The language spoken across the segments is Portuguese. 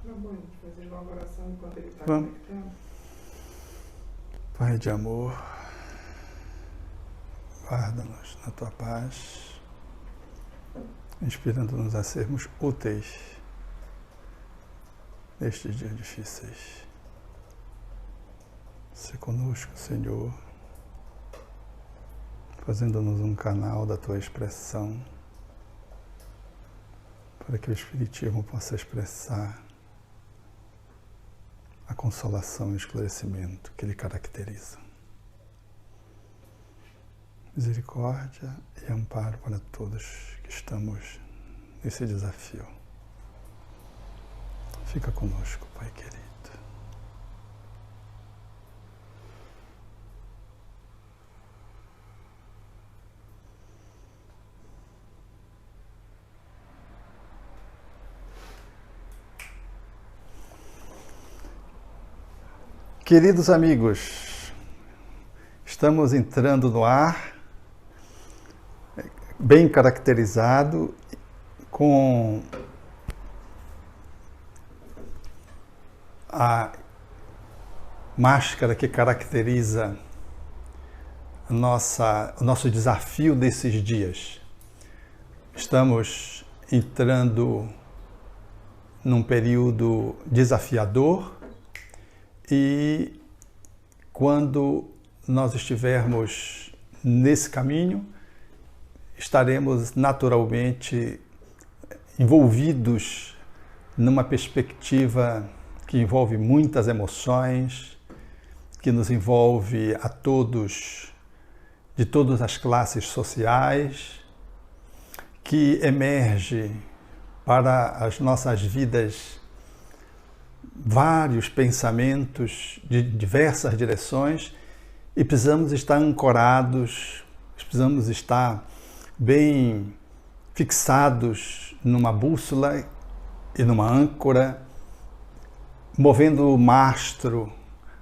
Tá bom, a gente fazer uma oração enquanto ele está Vamos. conectando. Pai de amor, guarda-nos na tua paz, inspirando-nos a sermos úteis nestes dias difíceis. Se conosco, Senhor, fazendo-nos um canal da tua expressão, para que o Espiritismo possa expressar a consolação e o esclarecimento que lhe caracteriza. Misericórdia e amparo para todos que estamos nesse desafio. Fica conosco, Pai querido. Queridos amigos, estamos entrando no ar, bem caracterizado, com a máscara que caracteriza o nosso desafio desses dias. Estamos entrando num período desafiador e quando nós estivermos nesse caminho, estaremos naturalmente envolvidos numa perspectiva que envolve muitas emoções, que nos envolve a todos, de todas as classes sociais, que emerge para as nossas vidas vários pensamentos de diversas direções e precisamos estar ancorados, precisamos estar bem fixados numa bússola e numa âncora, movendo o mastro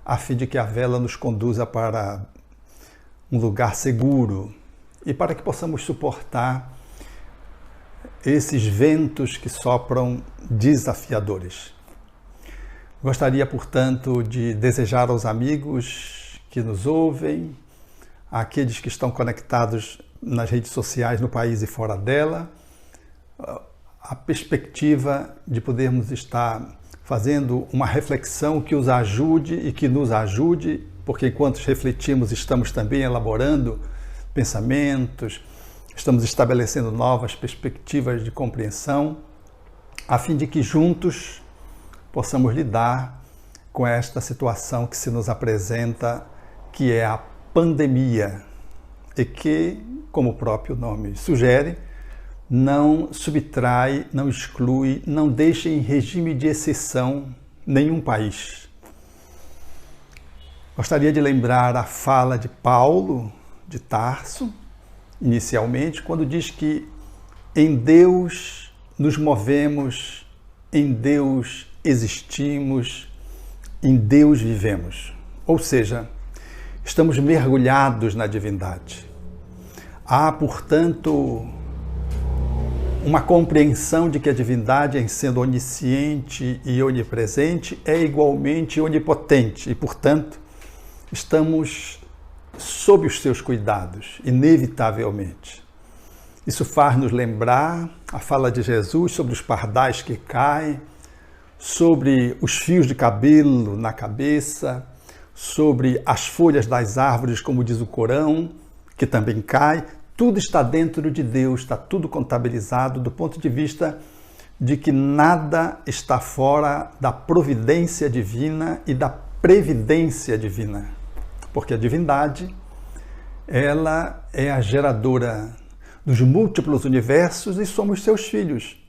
a fim de que a vela nos conduza para um lugar seguro e para que possamos suportar esses ventos que sopram desafiadores. Gostaria, portanto, de desejar aos amigos que nos ouvem, àqueles que estão conectados nas redes sociais no país e fora dela, a perspectiva de podermos estar fazendo uma reflexão que os ajude e que nos ajude, porque enquanto refletimos estamos também elaborando pensamentos, estamos estabelecendo novas perspectivas de compreensão, a fim de que juntos possamos lidar com esta situação que se nos apresenta, que é a pandemia, e que, como o próprio nome sugere, não subtrai, não exclui, não deixa em regime de exceção nenhum país. Gostaria de lembrar a fala de Paulo de Tarso, inicialmente, quando diz que em Deus nos movemos, em Deus existimos, em Deus vivemos. Ou seja, estamos mergulhados na divindade. Há, portanto, uma compreensão de que a divindade, em sendo onisciente e onipresente, é igualmente onipotente e, portanto, estamos sob os seus cuidados, inevitavelmente. Isso faz-nos lembrar a fala de Jesus sobre os pardais que caem, sobre os fios de cabelo na cabeça, sobre as folhas das árvores, como diz o Corão, que também cai. Tudo está dentro de Deus, está tudo contabilizado do ponto de vista de que nada está fora da providência divina e da previdência divina. Porque a divindade, ela é a geradora dos múltiplos universos e somos seus filhos.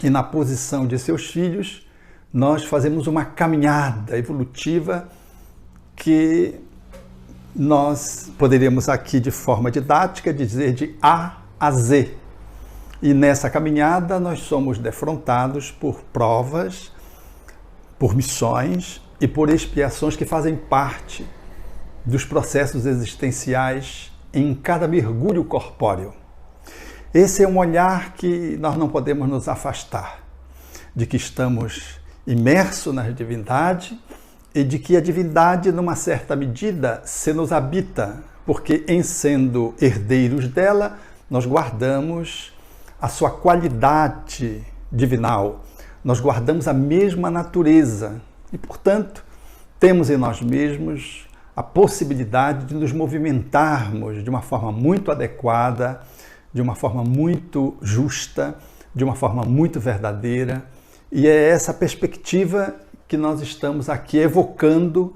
E na posição de seus filhos, nós fazemos uma caminhada evolutiva que nós poderíamos aqui, de forma didática, dizer de A a Z. E nessa caminhada nós somos defrontados por provas, por missões e por expiações que fazem parte dos processos existenciais em cada mergulho corpóreo. Esse é um olhar que nós não podemos nos afastar, de que estamos imerso na divindade e de que a divindade, numa certa medida, se nos habita, porque em sendo herdeiros dela, nós guardamos a sua qualidade divinal, nós guardamos a mesma natureza e, portanto, temos em nós mesmos a possibilidade de nos movimentarmos de uma forma muito adequada, de uma forma muito justa, de uma forma muito verdadeira. E é essa perspectiva que nós estamos aqui evocando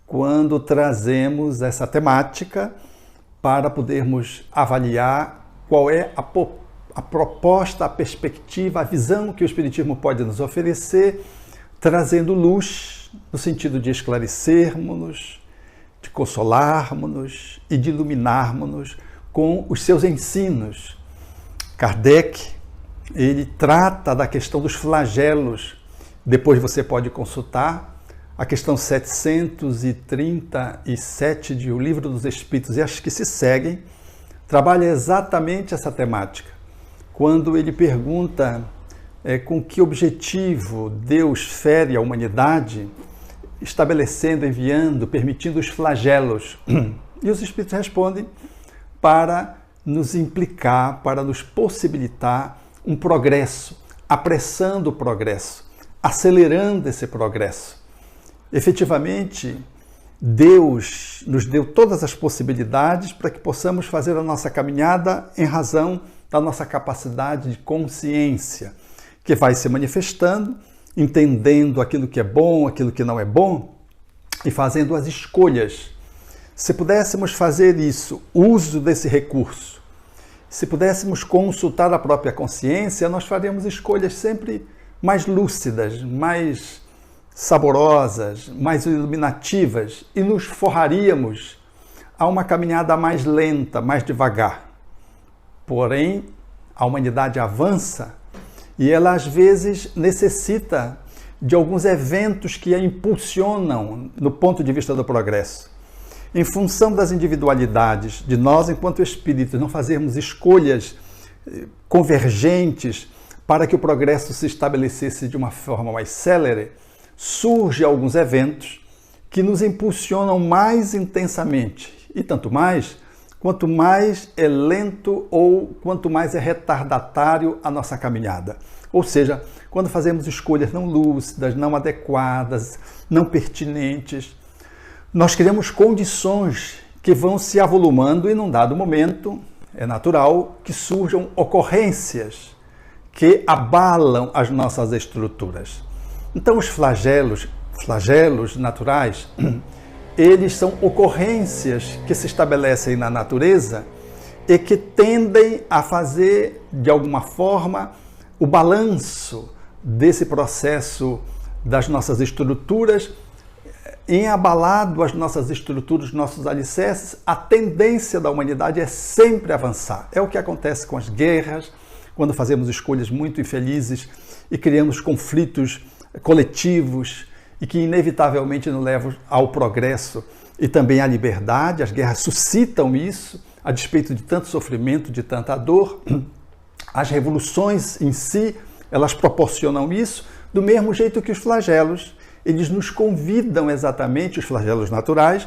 quando trazemos essa temática para podermos avaliar qual é a proposta, a perspectiva, a visão que o Espiritismo pode nos oferecer, trazendo luz no sentido de esclarecermos-nos, de consolarmos-nos e de iluminarmos-nos com os seus ensinos. Kardec, ele trata da questão dos flagelos. Depois você pode consultar a questão 737 de O Livro dos Espíritos e as que se seguem, trabalha exatamente essa temática. Quando ele pergunta com que objetivo Deus fere a humanidade, estabelecendo, enviando, permitindo os flagelos. E os Espíritos respondem para nos implicar, para nos possibilitar um progresso, apressando o progresso, acelerando esse progresso. Efetivamente, Deus nos deu todas as possibilidades para que possamos fazer a nossa caminhada em razão da nossa capacidade de consciência, que vai se manifestando, entendendo aquilo que é bom, aquilo que não é bom e fazendo as escolhas. Se pudéssemos fazer isso, uso desse recurso, se pudéssemos consultar a própria consciência, nós faríamos escolhas sempre mais lúcidas, mais saborosas, mais iluminativas e nos forraríamos a uma caminhada mais lenta, mais devagar. Porém, a humanidade avança e ela às vezes necessita de alguns eventos que a impulsionam no ponto de vista do progresso. Em função das individualidades de nós, enquanto espíritos, não fazermos escolhas convergentes para que o progresso se estabelecesse de uma forma mais célere, surgem alguns eventos que nos impulsionam mais intensamente. E tanto mais, quanto mais é lento ou quanto mais é retardatário a nossa caminhada. Ou seja, quando fazemos escolhas não lúcidas, não adequadas, não pertinentes, nós criamos condições que vão se avolumando e num dado momento é natural que surjam ocorrências que abalam as nossas estruturas. Então os flagelos naturais, eles são ocorrências que se estabelecem na natureza e que tendem a fazer, de alguma forma, o balanço desse processo das nossas estruturas. Em abalado as nossas estruturas, nossos alicerces, a tendência da humanidade é sempre avançar. É o que acontece com as guerras, quando fazemos escolhas muito infelizes e criamos conflitos coletivos e que inevitavelmente nos levam ao progresso e também à liberdade. As guerras suscitam isso, a despeito de tanto sofrimento, de tanta dor. As revoluções em si, elas proporcionam isso, do mesmo jeito que os flagelos. Eles nos convidam exatamente, os flagelos naturais,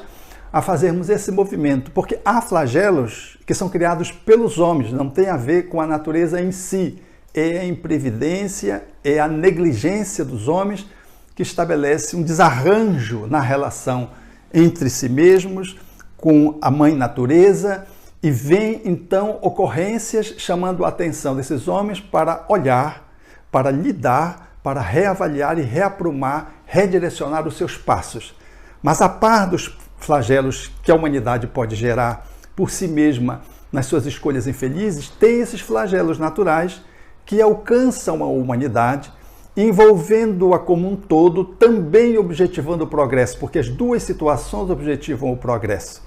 a fazermos esse movimento, porque há flagelos que são criados pelos homens, não tem a ver com a natureza em si. É a imprevidência, é a negligência dos homens que estabelece um desarranjo na relação entre si mesmos, com a mãe natureza, e vem então ocorrências chamando a atenção desses homens para olhar, para lidar, para reavaliar e reaprumar, redirecionar os seus passos. Mas a par dos flagelos que a humanidade pode gerar por si mesma nas suas escolhas infelizes, tem esses flagelos naturais que alcançam a humanidade, envolvendo-a como um todo, também objetivando o progresso, porque as duas situações objetivam o progresso.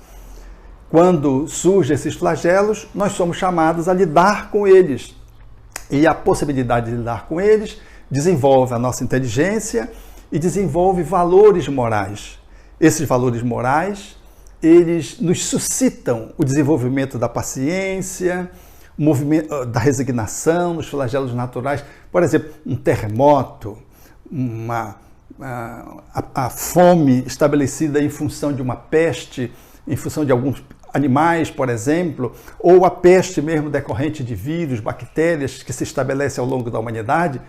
Quando surgem esses flagelos, nós somos chamados a lidar com eles. E a possibilidade de lidar com eles desenvolve a nossa inteligência e desenvolve valores morais. Esses valores morais, eles nos suscitam o desenvolvimento da paciência, o movimento da resignação, nos flagelos naturais. Por exemplo, um terremoto, a fome estabelecida em função de uma peste, em função de alguns animais, por exemplo, ou a peste mesmo decorrente de vírus, bactérias que se estabelece ao longo da humanidade,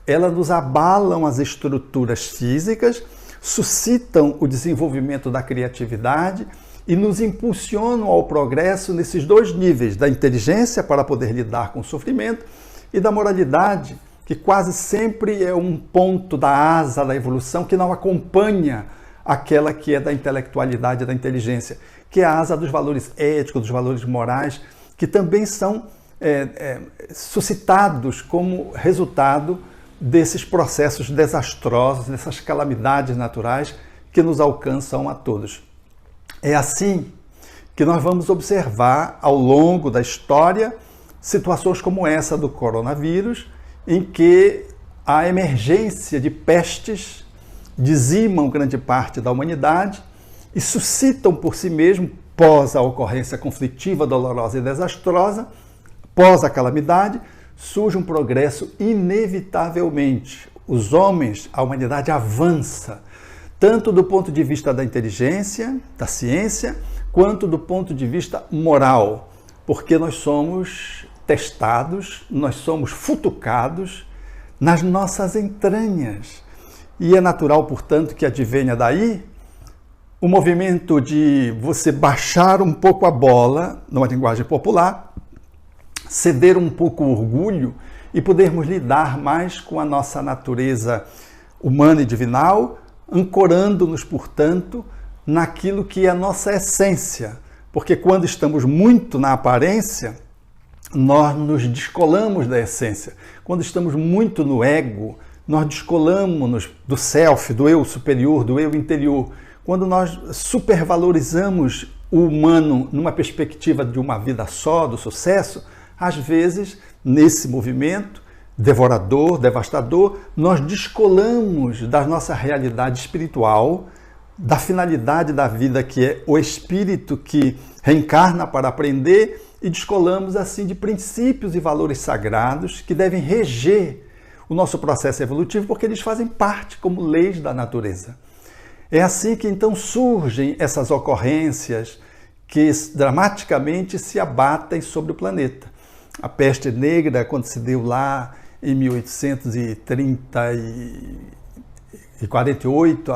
elas nos abalam as estruturas físicas, suscitam o desenvolvimento da criatividade e nos impulsionam ao progresso nesses dois níveis, da inteligência para poder lidar com o sofrimento e da moralidade, que quase sempre é um ponto da asa da evolução que não acompanha aquela que é da intelectualidade e da inteligência, que é a asa dos valores éticos, dos valores morais, que também são suscitados como resultado desses processos desastrosos, dessas calamidades naturais que nos alcançam a todos. É assim que nós vamos observar ao longo da história situações como essa do coronavírus, em que a emergência de pestes dizimam grande parte da humanidade e suscitam por si mesmo, pós a ocorrência conflitiva, dolorosa e desastrosa, pós a calamidade, surge um progresso inevitavelmente. Os homens, a humanidade avança, tanto do ponto de vista da inteligência, da ciência, quanto do ponto de vista moral, porque nós somos testados, nós somos futucados nas nossas entranhas. E é natural, portanto, que advenha daí o movimento de você baixar um pouco a bola, numa linguagem popular, ceder um pouco o orgulho e podermos lidar mais com a nossa natureza humana e divinal, ancorando-nos, portanto, naquilo que é a nossa essência. Porque quando estamos muito na aparência, nós nos descolamos da essência. Quando estamos muito no ego, nós descolamos-nos do self, do eu superior, do eu interior. Quando nós supervalorizamos o humano numa perspectiva de uma vida só, do sucesso, às vezes, nesse movimento devorador, devastador, nós descolamos da nossa realidade espiritual, da finalidade da vida, que é o espírito que reencarna para aprender, e descolamos assim de princípios e valores sagrados que devem reger o nosso processo evolutivo, porque eles fazem parte como leis da natureza. É assim que então surgem essas ocorrências que dramaticamente se abatem sobre o planeta. A peste negra, quando se deu lá em 1848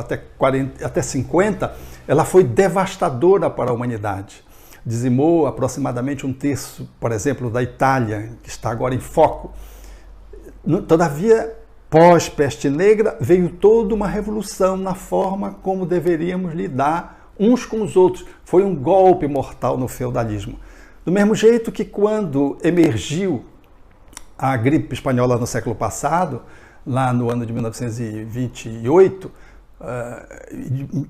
até 50, ela foi devastadora para a humanidade. Dizimou aproximadamente 1/3, por exemplo, da Itália, que está agora em foco. Todavia, pós-peste negra, veio toda uma revolução na forma como deveríamos lidar uns com os outros. Foi um golpe mortal no feudalismo. Do mesmo jeito que quando emergiu a gripe espanhola no século passado, lá no ano de 1928,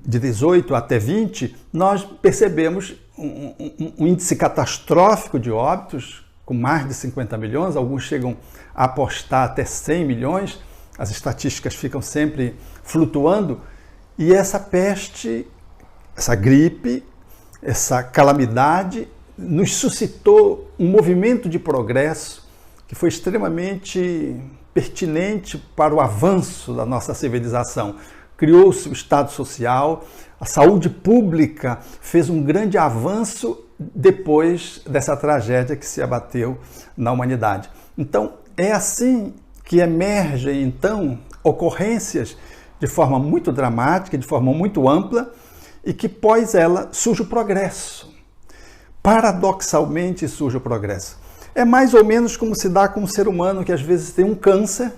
de 18 até 20, nós percebemos um índice catastrófico de óbitos, com mais de 50 milhões, alguns chegam a apostar até 100 milhões, as estatísticas ficam sempre flutuando, e essa peste, essa gripe, essa calamidade, nos suscitou um movimento de progresso que foi extremamente pertinente para o avanço da nossa civilização. Criou-se o Estado Social, a saúde pública fez um grande avanço depois dessa tragédia que se abateu na humanidade. Então, é assim que emergem, então, ocorrências de forma muito dramática, de forma muito ampla, e que, pós ela, surge o progresso. Paradoxalmente surge o progresso. É mais ou menos como se dá com um ser humano que às vezes tem um câncer,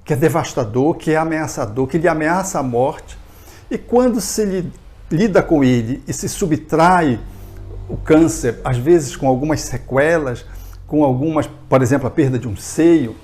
que é devastador, que é ameaçador, que lhe ameaça a morte, e quando se lida com ele e se subtrai o câncer, às vezes com algumas sequelas, com algumas, por exemplo, a perda de um seio,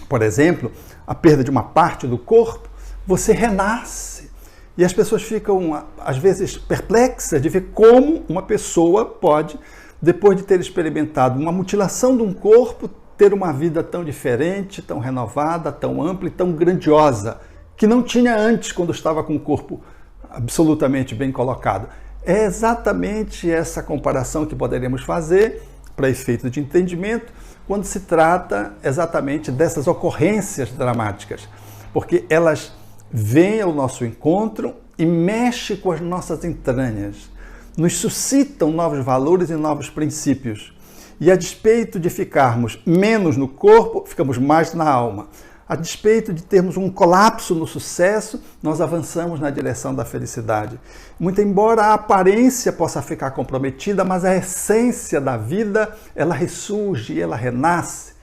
por exemplo, a perda de uma parte do corpo, você renasce. E as pessoas ficam, às vezes, perplexas de ver como uma pessoa pode, depois de ter experimentado uma mutilação de um corpo, ter uma vida tão diferente, tão renovada, tão ampla e tão grandiosa, que não tinha antes, quando estava com o corpo absolutamente bem colocado. É exatamente essa comparação que poderemos fazer, para efeito de entendimento, quando se trata exatamente dessas ocorrências dramáticas. porque elas vêm ao nosso encontro e mexem com as nossas entranhas, nos suscitam novos valores e novos princípios. E a despeito de ficarmos menos no corpo, ficamos mais na alma. A despeito de termos um colapso no sucesso, nós avançamos na direção da felicidade. Muito embora a aparência possa ficar comprometida, mas a essência da vida, ela ressurge, ela renasce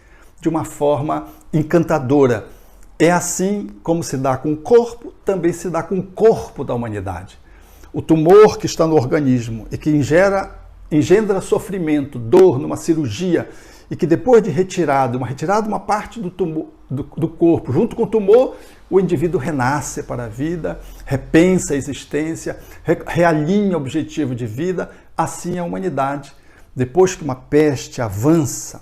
de uma forma encantadora. É assim como se dá com o corpo, também se dá com o corpo da humanidade. O tumor que está no organismo e que engendra sofrimento, dor numa cirurgia, e que depois de retirado uma parte do tumor, do corpo, junto com o tumor, o indivíduo renasce para a vida, repensa a existência, realinha o objetivo de vida. Assim é a humanidade. Depois que uma peste avança,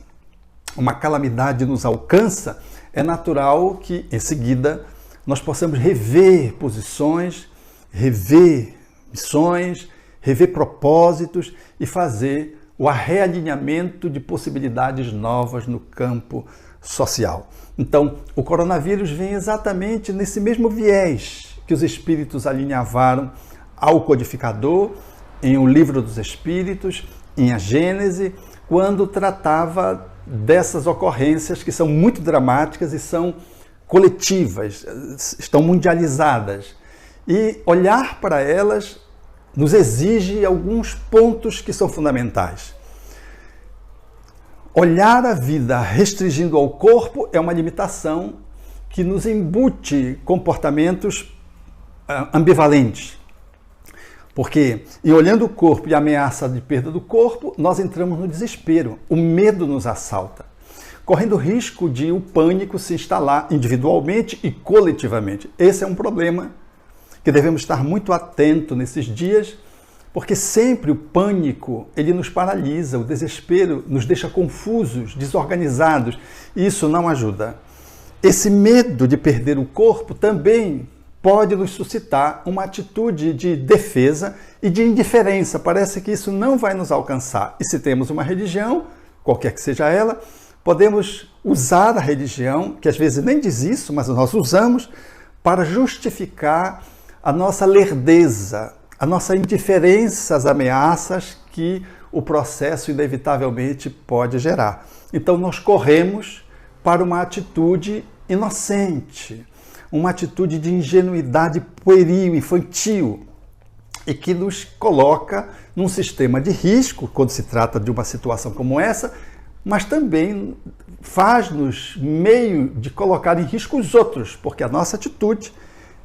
uma calamidade nos alcança, é natural que, em seguida, nós possamos rever posições, rever missões, rever propósitos e fazer o realinhamento de possibilidades novas no campo social. Então, o coronavírus vem exatamente nesse mesmo viés que os espíritos alinhavaram ao codificador, em O Livro dos Espíritos, em A Gênese, quando tratava dessas ocorrências que são muito dramáticas e são coletivas, estão mundializadas. E olhar para elas nos exige alguns pontos que são fundamentais. Olhar a vida restringindo ao corpo é uma limitação que nos embute comportamentos ambivalentes. Porque, em olhando o corpo e a ameaça de perda do corpo, nós entramos no desespero. O medo nos assalta, correndo o risco de o pânico se instalar individualmente e coletivamente. Esse é um problema que devemos estar muito atentos nesses dias, porque sempre o pânico, ele nos paralisa, o desespero nos deixa confusos, desorganizados, e isso não ajuda. Esse medo de perder o corpo também pode nos suscitar uma atitude de defesa e de indiferença. Parece que isso não vai nos alcançar. E se temos uma religião, qualquer que seja ela, podemos usar a religião, que às vezes nem diz isso, mas nós usamos, para justificar a nossa lerdeza, a nossa indiferença às ameaças que o processo inevitavelmente pode gerar. Então nós corremos para uma atitude inocente, uma atitude de ingenuidade pueril, infantil, e que nos coloca num sistema de risco, quando se trata de uma situação como essa, mas também faz-nos meio de colocar em risco os outros, porque a nossa atitude,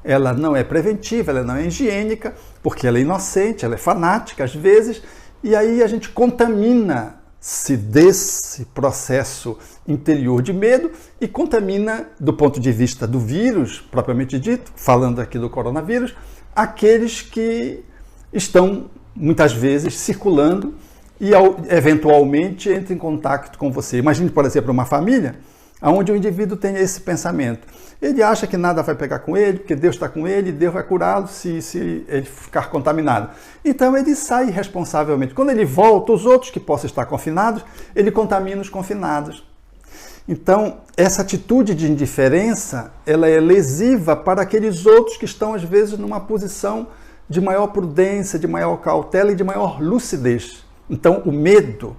ela não é preventiva, ela não é higiênica, porque ela é inocente, ela é fanática às vezes, e aí a gente contamina-se desse processo interior de medo e contamina, do ponto de vista do vírus, propriamente dito, falando aqui do coronavírus, aqueles que estão muitas vezes circulando e eventualmente entram em contato com você. Imagine, por exemplo, uma família onde o indivíduo tem esse pensamento. Ele acha que nada vai pegar com ele, porque Deus está com ele, Deus vai curá-lo se ele ficar contaminado. Então ele sai irresponsavelmente. Quando ele volta, os outros que possam estar confinados, ele contamina os confinados. Então, essa atitude de indiferença, ela é lesiva para aqueles outros que estão, às vezes, numa posição de maior prudência, de maior cautela e de maior lucidez. Então, o medo,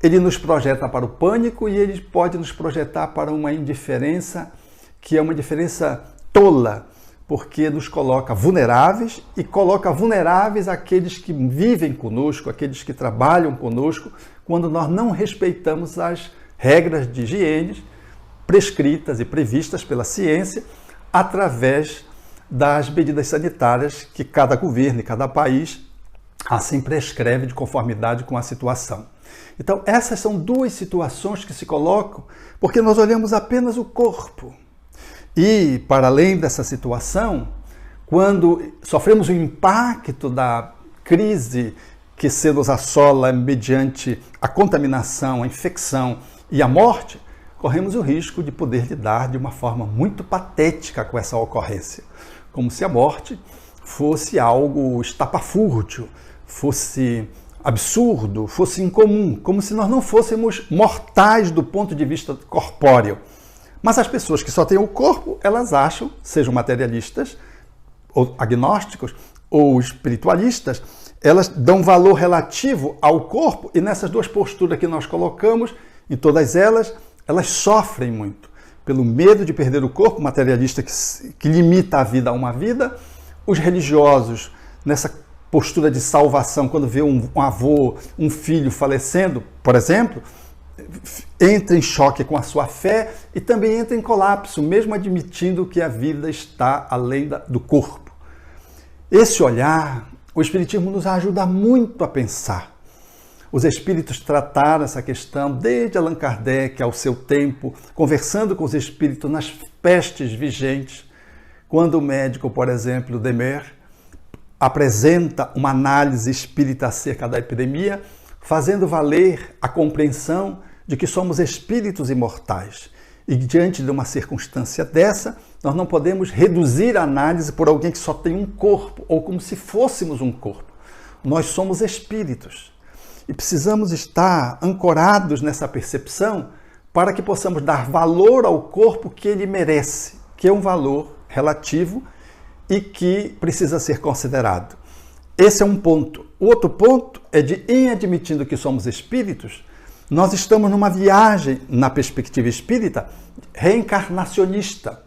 ele nos projeta para o pânico e ele pode nos projetar para uma indiferença que é uma indiferença tola, porque nos coloca vulneráveis e coloca vulneráveis aqueles que vivem conosco, aqueles que trabalham conosco, quando nós não respeitamos as regras de higiene prescritas e previstas pela ciência através das medidas sanitárias que cada governo e cada país assim prescreve de conformidade com a situação. Então, essas são duas situações que se colocam porque nós olhamos apenas o corpo. E, para além dessa situação, quando sofremos o impacto da crise que se nos assola mediante a contaminação, a infecção e a morte, corremos o risco de poder lidar de uma forma muito patética com essa ocorrência, como se a morte fosse algo estapafúrdio, fosse absurdo, fosse incomum, como se nós não fôssemos mortais do ponto de vista corpóreo. Mas as pessoas que só têm o corpo, elas acham, sejam materialistas, ou agnósticos, ou espiritualistas, elas dão valor relativo ao corpo, e nessas duas posturas que nós colocamos, em todas elas, elas sofrem muito pelo medo de perder o corpo, materialista que limita a vida a uma vida. Os religiosos, nessa postura de salvação, quando vê um avô, um filho falecendo, por exemplo, entra em choque com a sua fé e também entra em colapso, mesmo admitindo que a vida está além do corpo. Esse olhar, o Espiritismo nos ajuda muito a pensar. Os espíritos trataram essa questão desde Allan Kardec ao seu tempo, conversando com os espíritos nas pestes vigentes, quando o médico, por exemplo, Demer, apresenta uma análise espírita acerca da epidemia, fazendo valer a compreensão de que somos espíritos imortais. E diante de uma circunstância dessa, nós não podemos reduzir a análise por alguém que só tem um corpo, ou como se fôssemos um corpo. Nós somos espíritos. E precisamos estar ancorados nessa percepção para que possamos dar valor ao corpo que ele merece, que é um valor relativo e que precisa ser considerado. Esse é um ponto. O outro ponto é de, em admitindo que somos espíritos, nós estamos numa viagem, na perspectiva espírita, reencarnacionista.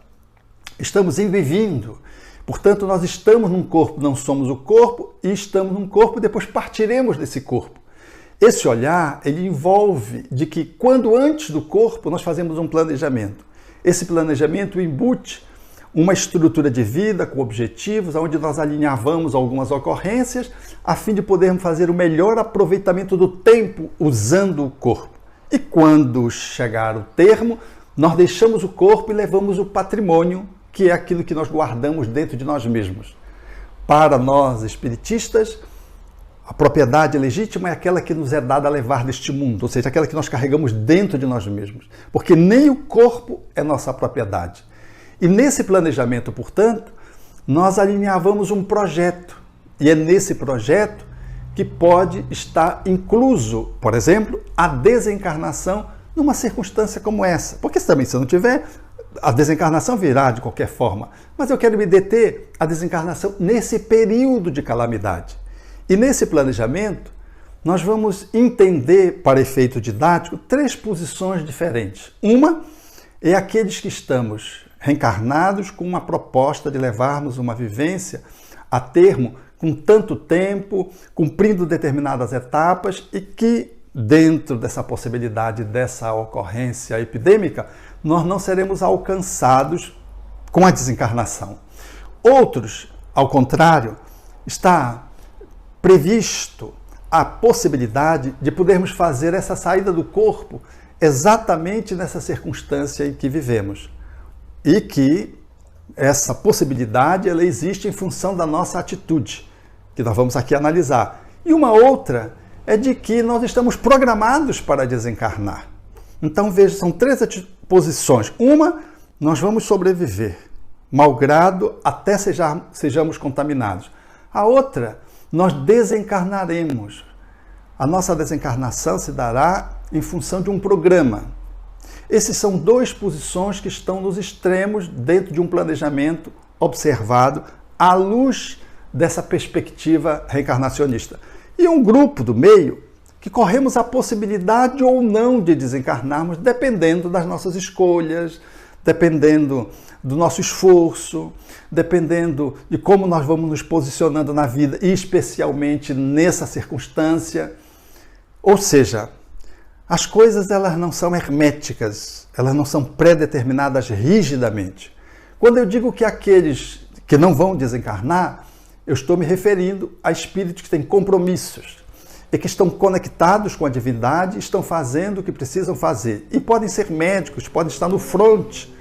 Estamos indo e vindo. Portanto, nós estamos num corpo, não somos o corpo, e estamos num corpo e depois partiremos desse corpo. Esse olhar, ele envolve de que quando antes do corpo nós fazemos um planejamento. Esse planejamento embute uma estrutura de vida com objetivos, onde nós alinhavamos algumas ocorrências a fim de podermos fazer o melhor aproveitamento do tempo usando o corpo. E quando chegar o termo, nós deixamos o corpo e levamos o patrimônio, que é aquilo que nós guardamos dentro de nós mesmos. Para nós espiritistas, a propriedade legítima é aquela que nos é dada a levar deste mundo, ou seja, aquela que nós carregamos dentro de nós mesmos, porque nem o corpo é nossa propriedade. E nesse planejamento, portanto, nós alinhavamos um projeto, e é nesse projeto que pode estar incluso, por exemplo, a desencarnação numa circunstância como essa. Porque também, se não tiver, a desencarnação virá de qualquer forma. Mas eu quero me deter a desencarnação nesse período de calamidade. E nesse planejamento, nós vamos entender, para efeito didático, 3 posições diferentes. Uma é aqueles que estamos reencarnados com uma proposta de levarmos uma vivência a termo com tanto tempo, cumprindo determinadas etapas e que, dentro dessa possibilidade dessa ocorrência epidêmica, nós não seremos alcançados com a desencarnação. Outros, ao contrário, está previsto a possibilidade de podermos fazer essa saída do corpo exatamente nessa circunstância em que vivemos. E que essa possibilidade ela existe em função da nossa atitude, que nós vamos aqui analisar. E uma outra é de que nós estamos programados para desencarnar. Então, veja, são 3 posições. Uma, nós vamos sobreviver, malgrado até sejamos contaminados. A outra, nós desencarnaremos. A nossa desencarnação se dará em função de um programa. Essas são 2 posições que estão nos extremos dentro de um planejamento observado à luz dessa perspectiva reencarnacionista. E um grupo do meio que corremos a possibilidade ou não de desencarnarmos, dependendo das nossas escolhas, dependendo do nosso esforço, dependendo de como nós vamos nos posicionando na vida, e especialmente nessa circunstância. Ou seja, as coisas elas não são herméticas, elas não são pré-determinadas rigidamente. Quando eu digo que aqueles que não vão desencarnar, eu estou me referindo a espíritos que têm compromissos e que estão conectados com a divindade, estão fazendo o que precisam fazer. E podem ser médicos, podem estar no fronte,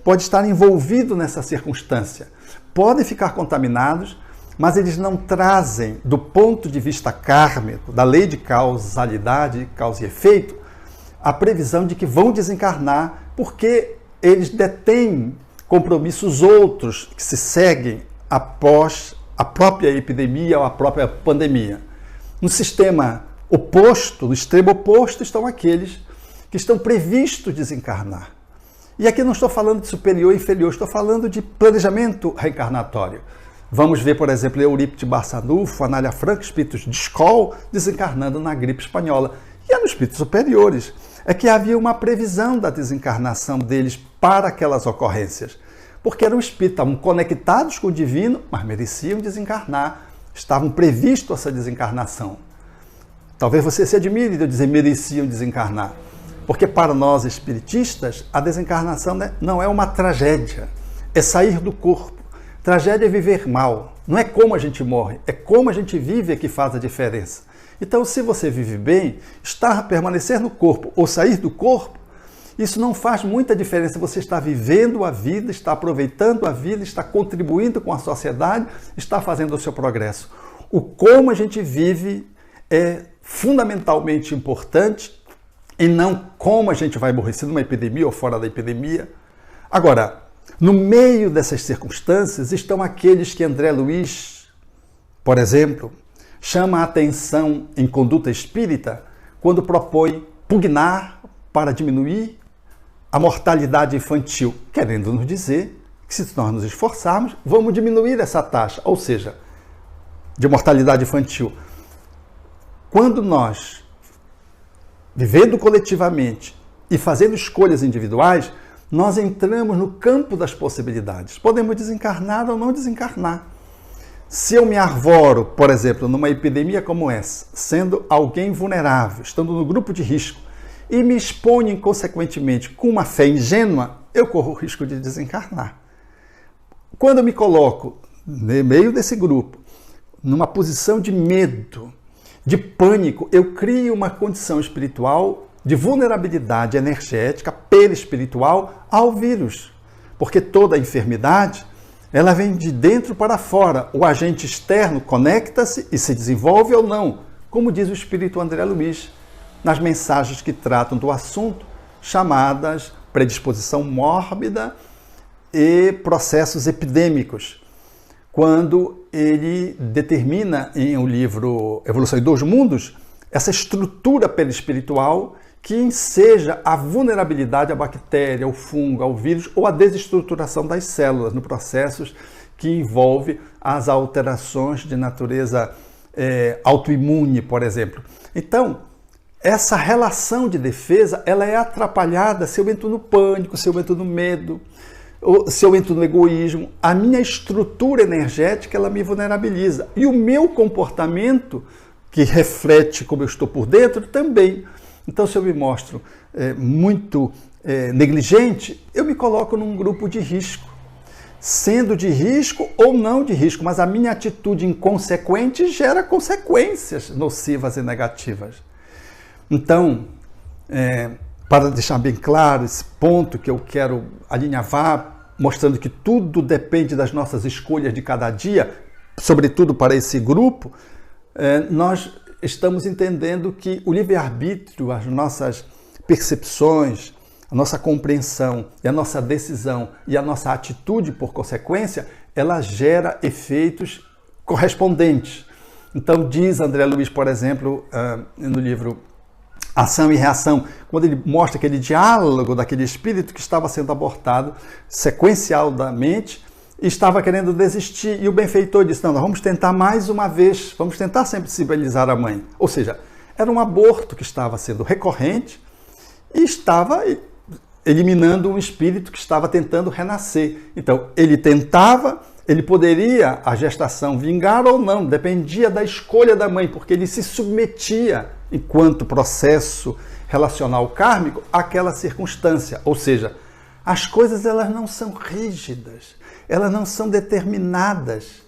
podem estar envolvidos nessa circunstância. Podem ficar contaminados, mas eles não trazem, do ponto de vista kármico, da lei de causalidade, causa e efeito, a previsão de que vão desencarnar, porque eles detêm compromissos outros que se seguem após a própria epidemia ou a própria pandemia. No sistema oposto, no extremo oposto, estão aqueles que estão previstos desencarnar. E aqui não estou falando de superior e inferior, estou falando de planejamento reencarnatório. Vamos ver, por exemplo, Eurípides Barçanufo, Anália Franco, espíritos de Skoll, desencarnando na gripe espanhola. E é nos espíritos superiores. É que havia uma previsão da desencarnação deles para aquelas ocorrências. Porque eram espíritos, estavam conectados com o divino, mas mereciam desencarnar. Estavam previstos essa desencarnação. Talvez você se admire de eu dizer mereciam desencarnar. Porque para nós espiritistas, a desencarnação não é uma tragédia. É sair do corpo. Tragédia é viver mal. Não é como a gente morre, é como a gente vive que faz a diferença. Então, se você vive bem, permanecer no corpo ou sair do corpo, isso não faz muita diferença. Você está vivendo a vida, está aproveitando a vida, está contribuindo com a sociedade, está fazendo o seu progresso. O como a gente vive é fundamentalmente importante e não como a gente vai morrer, se numa epidemia ou fora da epidemia. Agora, no meio dessas circunstâncias estão aqueles que André Luiz, por exemplo, chama a atenção em conduta espírita quando propõe pugnar para diminuir a mortalidade infantil, querendo nos dizer que se nós nos esforçarmos, vamos diminuir essa taxa, ou seja, de mortalidade infantil. Quando nós, vivendo coletivamente e fazendo escolhas individuais, nós entramos no campo das possibilidades. Podemos desencarnar ou não desencarnar. Se eu me arvoro, por exemplo, numa epidemia como essa, sendo alguém vulnerável, estando no grupo de risco, e me exponho, consequentemente, com uma fé ingênua, eu corro o risco de desencarnar. Quando eu me coloco no meio desse grupo, numa posição de medo, de pânico, eu crio uma condição espiritual de vulnerabilidade energética, perispiritual, ao vírus. Porque toda enfermidade, ela vem de dentro para fora. O agente externo conecta-se e se desenvolve ou não, como diz o espírito André Luiz, nas mensagens que tratam do assunto, chamadas predisposição mórbida e processos epidêmicos. Quando ele determina em o livro Evolução em Dois Mundos, essa estrutura perispiritual que enseja a vulnerabilidade à bactéria, ao fungo, ao vírus ou a desestruturação das células no processos que envolve as alterações de natureza autoimune, por exemplo. Então, essa relação de defesa, ela é atrapalhada se eu entro no pânico, se eu entro no medo, ou se eu entro no egoísmo. A minha estrutura energética, ela me vulnerabiliza. E o meu comportamento, que reflete como eu estou por dentro, também. Então, se eu me mostro muito negligente, eu me coloco num grupo de risco. Sendo de risco ou não de risco, mas a minha atitude inconsequente gera consequências nocivas e negativas. Então, para deixar bem claro esse ponto que eu quero alinhavar, mostrando que tudo depende das nossas escolhas de cada dia, sobretudo para esse grupo, nós estamos entendendo que o livre-arbítrio, as nossas percepções, a nossa compreensão e a nossa decisão e a nossa atitude, por consequência, ela gera efeitos correspondentes. Então, diz André Luiz, por exemplo, no livro Ação e Reação, quando ele mostra aquele diálogo daquele espírito que estava sendo abortado sequencialmente e estava querendo desistir. E o benfeitor disse, não, nós vamos tentar mais uma vez, vamos tentar sensibilizar a mãe. Ou seja, era um aborto que estava sendo recorrente e estava eliminando um espírito que estava tentando renascer. Então, ele tentava, ele poderia, a gestação, vingar ou não, dependia da escolha da mãe, porque ele se submetia, enquanto processo relacional kármico, àquela circunstância. Ou seja, as coisas elas não são rígidas, elas não são determinadas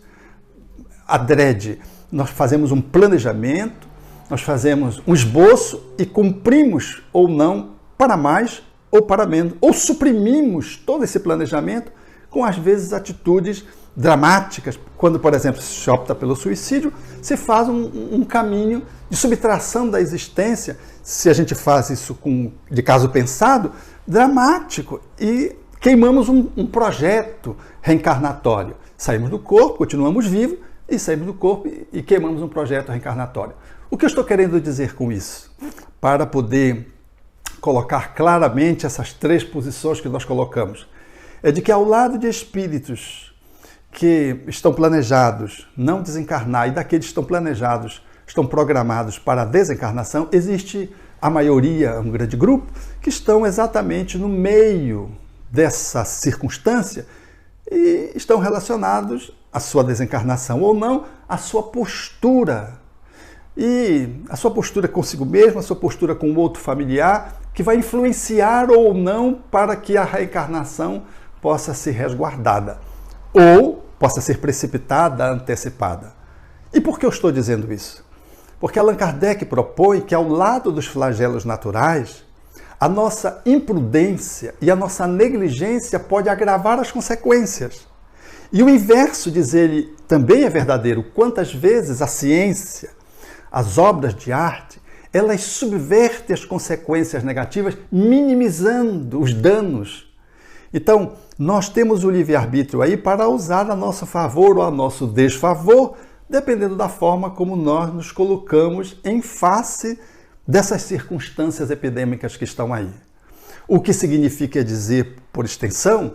adrede. Nós fazemos um planejamento, nós fazemos um esboço e cumprimos ou não para mais ou para menos, ou suprimimos todo esse planejamento com, às vezes, atitudes dramáticas. Quando, por exemplo, se opta pelo suicídio, se faz um caminho de subtração da existência, se a gente faz isso de caso pensado, dramático, e queimamos um projeto reencarnatório. Saímos do corpo, continuamos vivos, e saímos do corpo e queimamos um projeto reencarnatório. O que eu estou querendo dizer com isso? Para poder colocar claramente essas três posições que nós colocamos. É de que ao lado de espíritos que estão planejados não desencarnar e daqueles que estão planejados, estão programados para a desencarnação, existe a maioria, um grande grupo, que estão exatamente no meio dessa circunstância e estão relacionados à sua desencarnação ou não, à sua postura. E a sua postura consigo mesmo, a sua postura com o outro familiar, que vai influenciar ou não para que a reencarnação possa ser resguardada ou possa ser precipitada, antecipada. E por que eu estou dizendo isso? Porque Allan Kardec propõe que ao lado dos flagelos naturais, a nossa imprudência e a nossa negligência pode agravar as consequências. E o inverso, diz ele, também é verdadeiro. Quantas vezes a ciência, as obras de arte, elas subvertem as consequências negativas, minimizando os danos. Então, nós temos o livre-arbítrio aí para usar a nosso favor ou a nosso desfavor, dependendo da forma como nós nos colocamos em face dessas circunstâncias epidêmicas que estão aí. O que significa dizer, por extensão,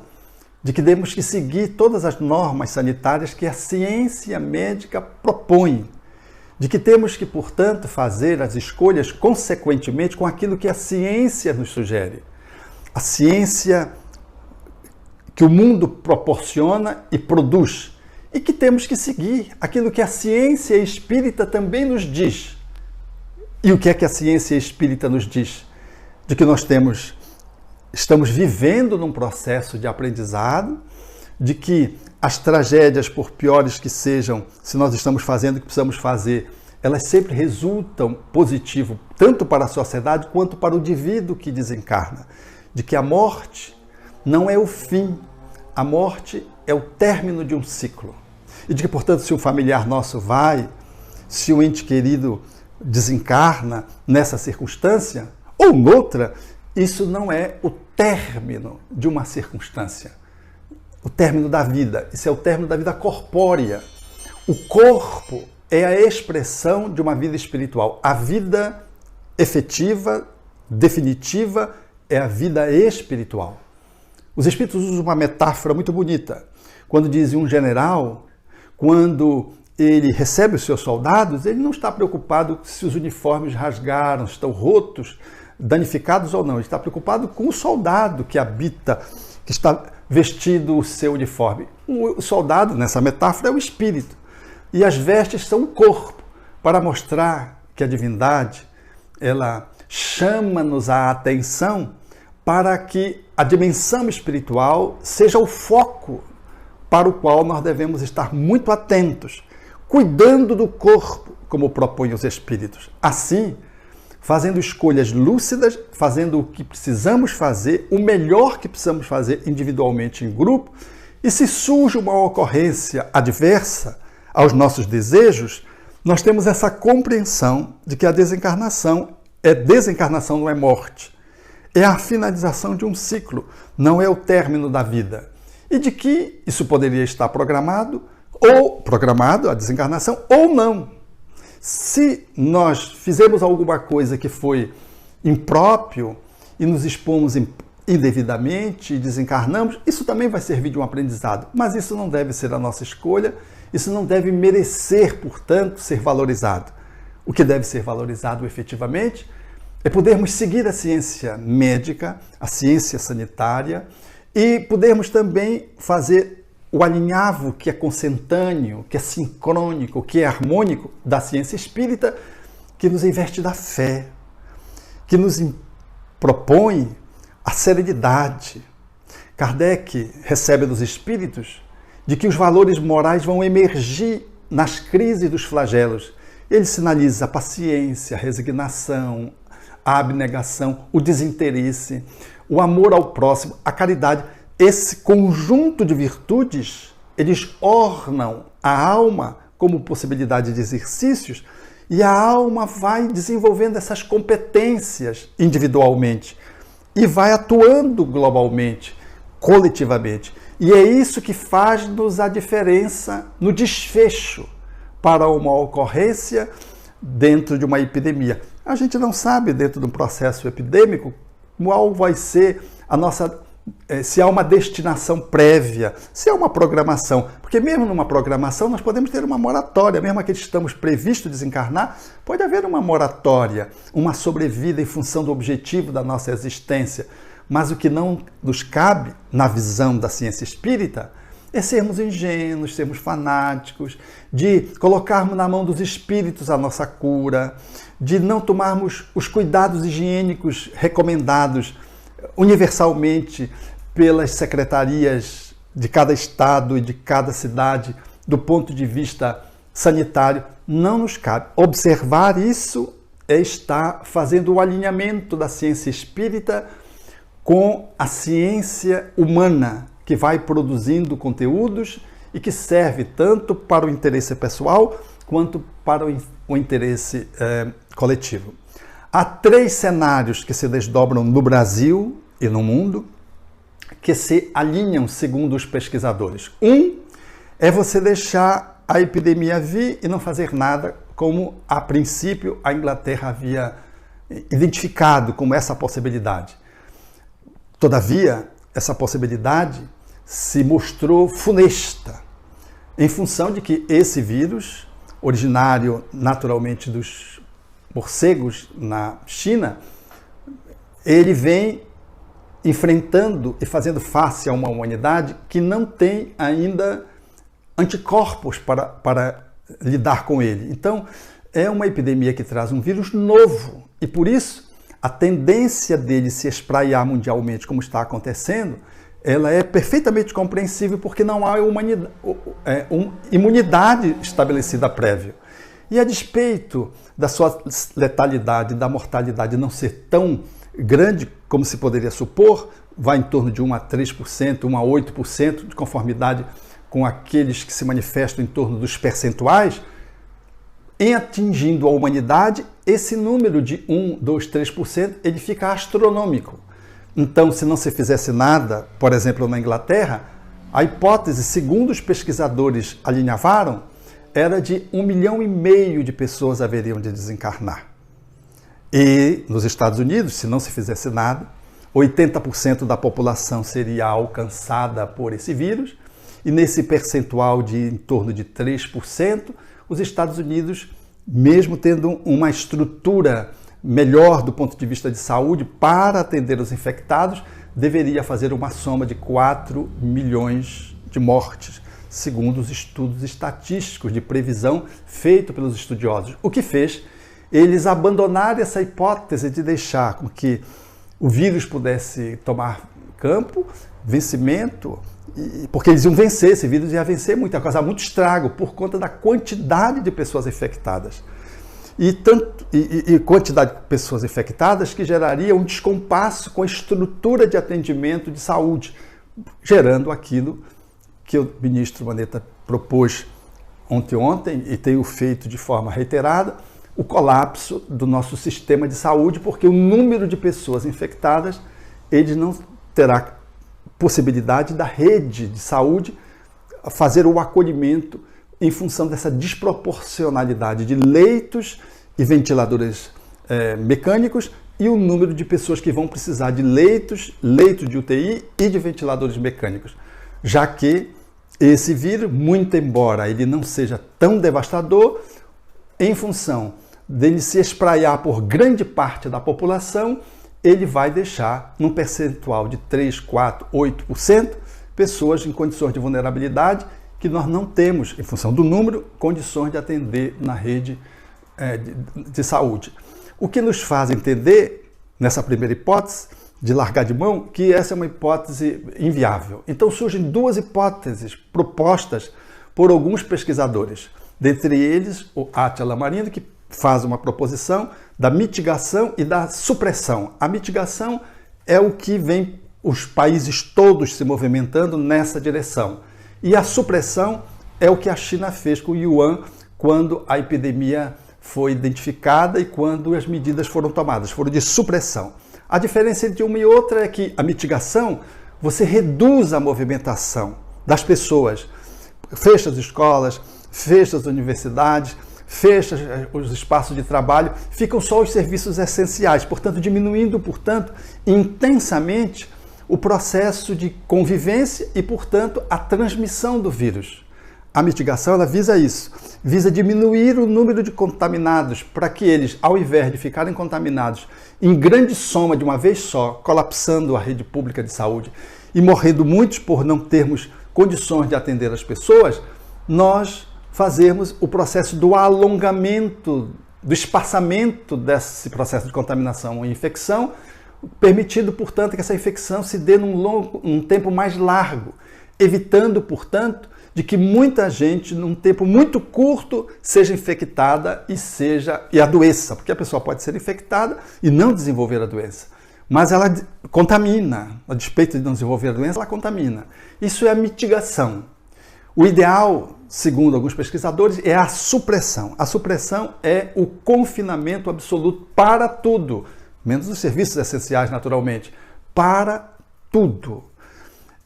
de que temos que seguir todas as normas sanitárias que a ciência médica propõe, de que temos que, portanto, fazer as escolhas consequentemente com aquilo que a ciência nos sugere. A ciência que o mundo proporciona e produz, e que temos que seguir aquilo que a ciência espírita também nos diz. E o que é que a ciência espírita nos diz? De que nós estamos vivendo num processo de aprendizado, de que as tragédias, por piores que sejam, se nós estamos fazendo o que precisamos fazer, elas sempre resultam positivo, tanto para a sociedade quanto para o indivíduo que desencarna. De que a morte não é o fim, a morte é o término de um ciclo. E de que, portanto, se um familiar nosso vai, se um ente querido desencarna nessa circunstância ou noutra, isso não é o término de uma circunstância, o término da vida. Isso é o término da vida corpórea. O corpo é a expressão de uma vida espiritual. A vida efetiva, definitiva, é a vida espiritual. Os espíritos usam uma metáfora muito bonita. Quando dizem um general, quando ele recebe os seus soldados, ele não está preocupado se os uniformes rasgaram, estão rotos, danificados ou não. Ele está preocupado com o soldado que habita, que está vestido o seu uniforme. O soldado, nessa metáfora, é o espírito. E as vestes são o corpo, para mostrar que a divindade, ela chama-nos a atenção para que a dimensão espiritual seja o foco para o qual nós devemos estar muito atentos, cuidando do corpo, como propõem os espíritos. Assim, fazendo escolhas lúcidas, fazendo o que precisamos fazer, o melhor que precisamos fazer individualmente em grupo, e se surge uma ocorrência adversa aos nossos desejos, nós temos essa compreensão de que a desencarnação, não é morte, é a finalização de um ciclo, não é o término da vida. E de que isso poderia estar programado, a desencarnação, ou não. Se nós fizemos alguma coisa que foi impróprio e nos expomos indevidamente e desencarnamos, isso também vai servir de um aprendizado. Mas isso não deve ser a nossa escolha, isso não deve merecer, portanto, ser valorizado. O que deve ser valorizado efetivamente é podermos seguir a ciência médica, a ciência sanitária e podermos também fazer o alinhavo que é consentâneo, que é sincrônico, que é harmônico da ciência espírita, que nos investe da fé, que nos propõe a serenidade. Kardec recebe dos espíritos de que os valores morais vão emergir nas crises dos flagelos. Ele sinaliza a paciência, a resignação, a abnegação, o desinteresse, o amor ao próximo, a caridade. Esse conjunto de virtudes, eles ornam a alma como possibilidade de exercícios e a alma vai desenvolvendo essas competências individualmente e vai atuando globalmente, coletivamente. E é isso que faz-nos a diferença no desfecho para uma ocorrência dentro de uma epidemia. A gente não sabe, dentro de um processo epidêmico, qual vai ser a nossa... se há uma destinação prévia, se há uma programação. Porque mesmo numa programação nós podemos ter uma moratória, mesmo aqueles que estamos previstos desencarnar, pode haver uma moratória, uma sobrevida em função do objetivo da nossa existência. Mas o que não nos cabe, na visão da ciência espírita, é sermos ingênuos, sermos fanáticos, de colocarmos na mão dos espíritos a nossa cura, de não tomarmos os cuidados higiênicos recomendados universalmente pelas secretarias de cada estado e de cada cidade, do ponto de vista sanitário. Não nos cabe. Observar isso é estar fazendo o alinhamento da ciência espírita com a ciência humana, que vai produzindo conteúdos e que serve tanto para o interesse pessoal quanto para o interesse coletivo. Há 3 cenários que se desdobram no Brasil e no mundo, que se alinham segundo os pesquisadores. Um é você deixar a epidemia vir e não fazer nada, como a princípio a Inglaterra havia identificado como essa possibilidade. Todavia, essa possibilidade se mostrou funesta, em função de que esse vírus, originário naturalmente dos morcegos na China, ele vem enfrentando e fazendo face a uma humanidade que não tem ainda anticorpos para lidar com ele. Então, é uma epidemia que traz um vírus novo e, por isso, a tendência dele se espraiar mundialmente, como está acontecendo, ela é perfeitamente compreensível porque não há imunidade estabelecida prévia. E a despeito da sua letalidade, da mortalidade não ser tão grande como se poderia supor, vai em torno de 1 a 3%, 1 a 8%, de conformidade com aqueles que se manifestam em torno dos percentuais, em atingindo a humanidade, esse número de 1, 2, 3%, ele fica astronômico. Então, se não se fizesse nada, por exemplo, na Inglaterra, a hipótese, segundo os pesquisadores alinhavaram, era de 1,5 milhão de pessoas haveriam de desencarnar. E nos Estados Unidos, se não se fizesse nada, 80% da população seria alcançada por esse vírus, e nesse percentual de em torno de 3%, os Estados Unidos, mesmo tendo uma estrutura melhor do ponto de vista de saúde para atender os infectados, deveria fazer uma soma de 4 milhões de mortes, segundo os estudos estatísticos de previsão feitos pelos estudiosos. O que fez eles abandonarem essa hipótese de deixar com que o vírus pudesse tomar campo, vencimento, porque eles iam vencer, esse vírus ia vencer muito, ia causar muito estrago por conta da quantidade de pessoas infectadas. E quantidade de pessoas infectadas que geraria um descompasso com a estrutura de atendimento de saúde, gerando aquilo que o ministro Mandetta propôs ontem e tenho feito de forma reiterada, o colapso do nosso sistema de saúde, porque o número de pessoas infectadas, ele não terá possibilidade da rede de saúde fazer o acolhimento em função dessa desproporcionalidade de leitos e ventiladores mecânicos e o número de pessoas que vão precisar de leitos de UTI e de ventiladores mecânicos, já que esse vírus, muito embora ele não seja tão devastador, em função dele se espraiar por grande parte da população, ele vai deixar, num percentual de 3, 4, 8%, pessoas em condições de vulnerabilidade que nós não temos, em função do número, condições de atender na rede de saúde. O que nos faz entender, nessa primeira hipótese, de largar de mão, que essa é uma hipótese inviável. Então surgem 2 hipóteses propostas por alguns pesquisadores, dentre eles o Átila Marino, que faz uma proposição da mitigação e da supressão. A mitigação é o que vem os países todos se movimentando nessa direção. E a supressão é o que a China fez com o Yuan quando a epidemia foi identificada e quando as medidas foram tomadas, foram de supressão. A diferença entre uma e outra é que a mitigação, você reduz a movimentação das pessoas, fecha as escolas, fecha as universidades, fecha os espaços de trabalho, ficam só os serviços essenciais, portanto, diminuindo, intensamente o processo de convivência e, portanto, a transmissão do vírus. A mitigação, ela visa isso, visa diminuir o número de contaminados para que eles, ao invés de ficarem contaminados em grande soma de uma vez só, colapsando a rede pública de saúde e morrendo muitos por não termos condições de atender as pessoas, nós fazermos o processo do alongamento, do espaçamento desse processo de contaminação e infecção, permitindo, portanto, que essa infecção se dê num tempo mais largo, evitando, portanto, de que muita gente, num tempo muito curto, seja infectada e adoeça, porque a pessoa pode ser infectada e não desenvolver a doença, mas ela contamina, a despeito de não desenvolver a doença, ela contamina. Isso é a mitigação. O ideal, segundo alguns pesquisadores, é a supressão. A supressão é o confinamento absoluto para tudo, menos os serviços essenciais, naturalmente, para tudo.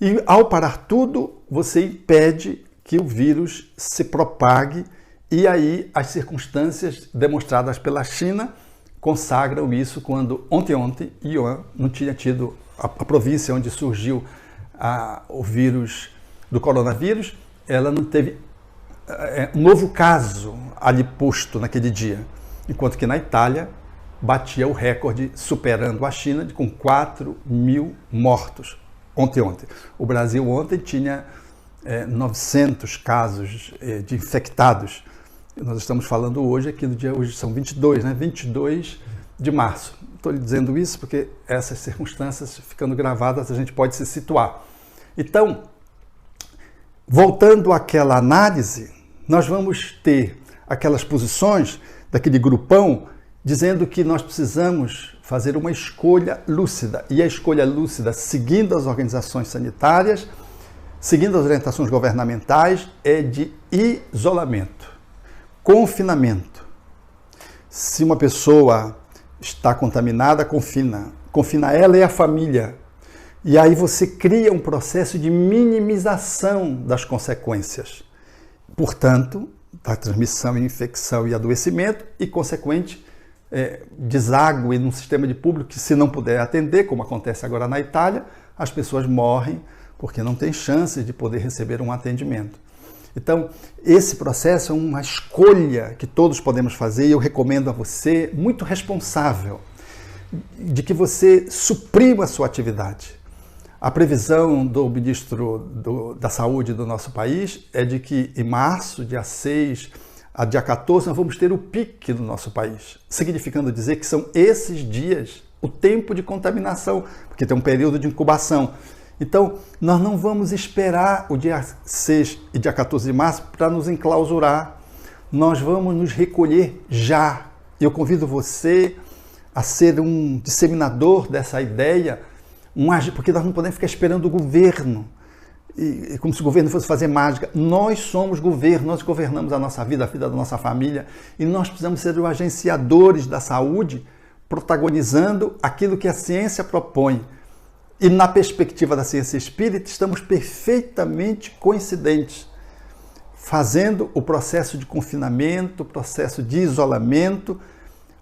E ao parar tudo, você impede que o vírus se propague e aí as circunstâncias demonstradas pela China consagram isso quando ontem, Yuan não tinha tido a província onde surgiu o vírus do coronavírus, ela não teve um novo caso ali posto naquele dia, enquanto que na Itália batia o recorde, superando a China com 4.000 mortos ontem. O Brasil ontem tinha 900 casos de infectados. Nós estamos falando hoje, aqui no dia, hoje são 22, né? 22 de março. Estou lhe dizendo isso porque essas circunstâncias, ficando gravadas, a gente pode se situar. Então, voltando àquela análise, nós vamos ter aquelas posições daquele grupão dizendo que nós precisamos fazer uma escolha lúcida. E a escolha lúcida, seguindo as organizações sanitárias, seguindo as orientações governamentais, é de isolamento. Confinamento. Se uma pessoa está contaminada, confina. Confina ela e a família. E aí você cria um processo de minimização das consequências. Portanto, da transmissão, infecção e adoecimento e consequente deságue num sistema de público que, se não puder atender, como acontece agora na Itália, as pessoas morrem porque não tem chance de poder receber um atendimento. Então, esse processo é uma escolha que todos podemos fazer e eu recomendo a você, muito responsável, de que você suprima a sua atividade. A previsão do ministro da Saúde do nosso país é de que em março, dia 6 a dia 14, nós vamos ter o pique no nosso país, significando dizer que são esses dias o tempo de contaminação, porque tem um período de incubação. Então, nós não vamos esperar o dia 6 e dia 14 de março para nos enclausurar. Nós vamos nos recolher já. Eu convido você a ser um disseminador dessa ideia, porque nós não podemos ficar esperando o governo, como se o governo fosse fazer mágica. Nós somos governo, nós governamos a nossa vida, a vida da nossa família, e nós precisamos ser os agenciadores da saúde, protagonizando aquilo que a ciência propõe. E na perspectiva da ciência espírita, estamos perfeitamente coincidentes, fazendo o processo de confinamento, o processo de isolamento,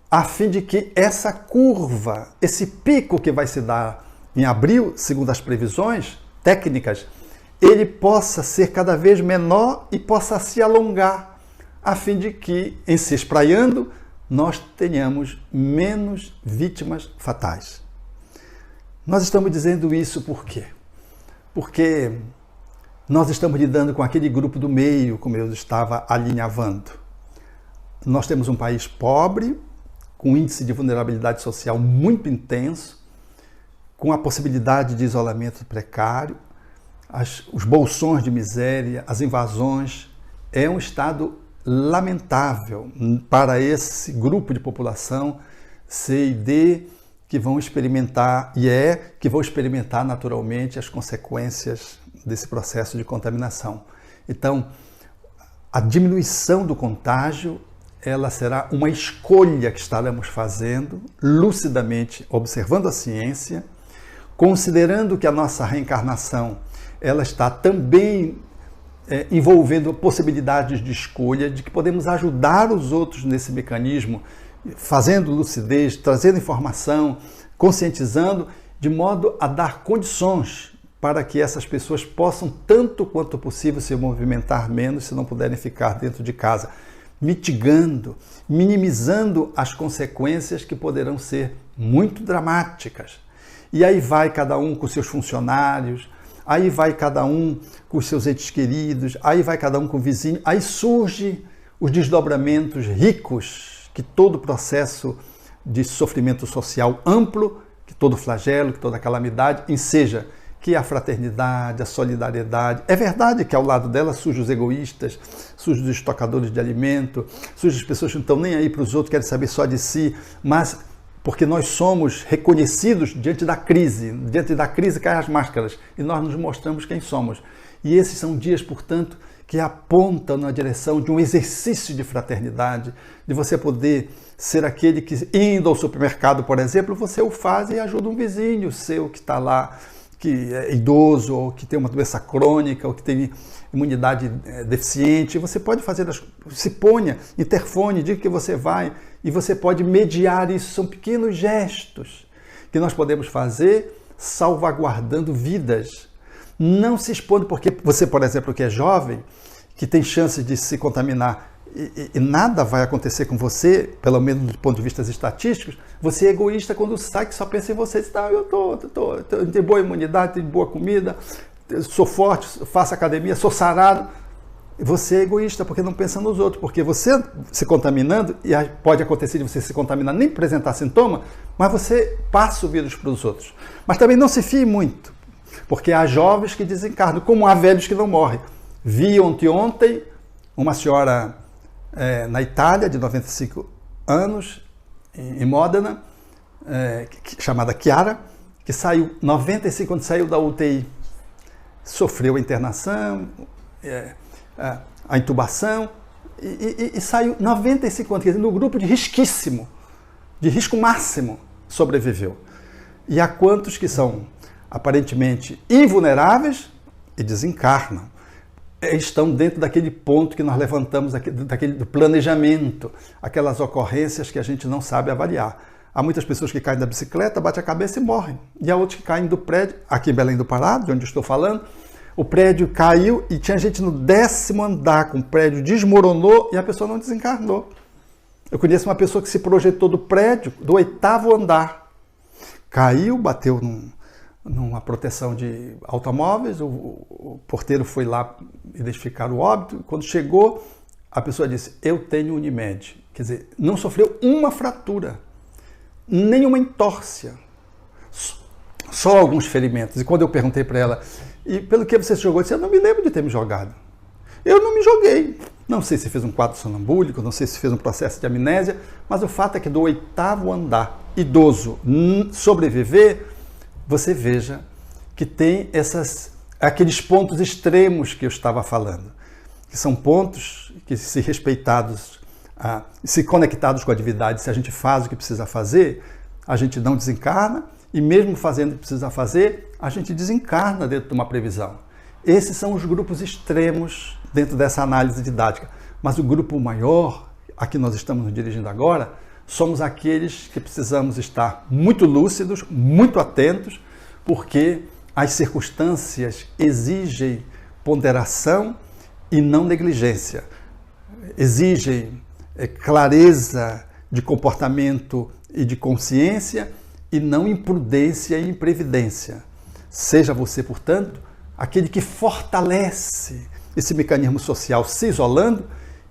a fim de que essa curva, esse pico que vai se dar em abril, segundo as previsões técnicas, ele possa ser cada vez menor e possa se alongar, a fim de que, em se espraiando, nós tenhamos menos vítimas fatais. Nós estamos dizendo isso por quê? Porque nós estamos lidando com aquele grupo do meio, como eu estava alinhavando. Nós temos um país pobre, com um índice de vulnerabilidade social muito intenso, com a possibilidade de isolamento precário, os bolsões de miséria, as invasões. É um estado lamentável para esse grupo de população C e D, que vão experimentar, que vão experimentar naturalmente as consequências desse processo de contaminação. Então, a diminuição do contágio, ela será uma escolha que estaremos fazendo, lucidamente, observando a ciência, considerando que a nossa reencarnação, ela está também envolvendo possibilidades de escolha, de que podemos ajudar os outros nesse mecanismo, fazendo lucidez, trazendo informação, conscientizando, de modo a dar condições para que essas pessoas possam, tanto quanto possível, se movimentar menos, se não puderem ficar dentro de casa, mitigando, minimizando as consequências que poderão ser muito dramáticas. E aí vai cada um com seus funcionários, aí vai cada um com os seus entes queridos, aí vai cada um com o vizinho, aí surge os desdobramentos ricos que todo processo de sofrimento social amplo, que todo flagelo, que toda calamidade enseja, que a fraternidade, a solidariedade. É verdade que ao lado dela surgem os egoístas, surgem os estocadores de alimento, surgem as pessoas que não estão nem aí para os outros, querem saber só de si, mas porque nós somos reconhecidos diante da crise caem as máscaras e nós nos mostramos quem somos. E esses são dias, portanto, que apontam na direção de um exercício de fraternidade, de você poder ser aquele que, indo ao supermercado, por exemplo, você o faz e ajuda um vizinho seu que está lá, que é idoso, ou que tem uma doença crônica, ou que tem imunidade deficiente. Você pode fazer, se ponha, interfone, diga que você vai, e você pode mediar isso. São pequenos gestos que nós podemos fazer salvaguardando vidas. Não se expondo, porque você, por exemplo, que é jovem, que tem chance de se contaminar e nada vai acontecer com você, pelo menos do ponto de vista estatísticos, você é egoísta quando sai, que só pensa em você. Diz, eu tenho boa imunidade, tenho boa comida, sou forte, faço academia, sou sarado. Você é egoísta porque não pensa nos outros, porque você se contaminando, e pode acontecer de você se contaminar, nem apresentar sintoma, mas você passa o vírus para os outros. Mas também não se fie muito, porque há jovens que desencarnam, como há velhos que não morrem. Vi ontem uma senhora na Itália, de 95 anos, em Módena, chamada Chiara, que saiu 95 quando saiu da UTI. Sofreu a internação, a intubação, e saiu 95 anos, quer dizer, no grupo de risquíssimo, de risco máximo, sobreviveu. E há quantos que são aparentemente invulneráveis e desencarnam. Estão dentro daquele ponto que nós levantamos, do planejamento, aquelas ocorrências que a gente não sabe avaliar. Há muitas pessoas que caem da bicicleta, batem a cabeça e morrem. E há outros que caem do prédio, aqui em Belém do Pará, de onde estou falando, o prédio caiu e tinha gente no 10º andar, com o prédio desmoronou e a pessoa não desencarnou. Eu conheço uma pessoa que se projetou do prédio, do 8º andar. Caiu, bateu numa proteção de automóveis, o porteiro foi lá identificar o óbito. Quando chegou, a pessoa disse, eu tenho Unimed. Quer dizer, não sofreu uma fratura, nenhuma entórcia, só alguns ferimentos. E quando eu perguntei para ela, e pelo que você se jogou? Eu disse, eu não me lembro de ter me jogado. Eu não me joguei. Não sei se fez um quadro sonambúlico, não sei se fez um processo de amnésia, mas o fato é que do 8º andar, idoso, sobreviver, você veja que tem aqueles pontos extremos que eu estava falando, que são pontos que, se respeitados, se conectados com a divindade, se a gente faz o que precisa fazer, a gente não desencarna, e mesmo fazendo o que precisa fazer, a gente desencarna dentro de uma previsão. Esses são os grupos extremos dentro dessa análise didática. Mas o grupo maior, a que nós estamos nos dirigindo agora, somos aqueles que precisamos estar muito lúcidos, muito atentos, porque as circunstâncias exigem ponderação e não negligência. Exigem clareza de comportamento e de consciência e não imprudência e imprevidência. Seja você, portanto, aquele que fortalece esse mecanismo social, se isolando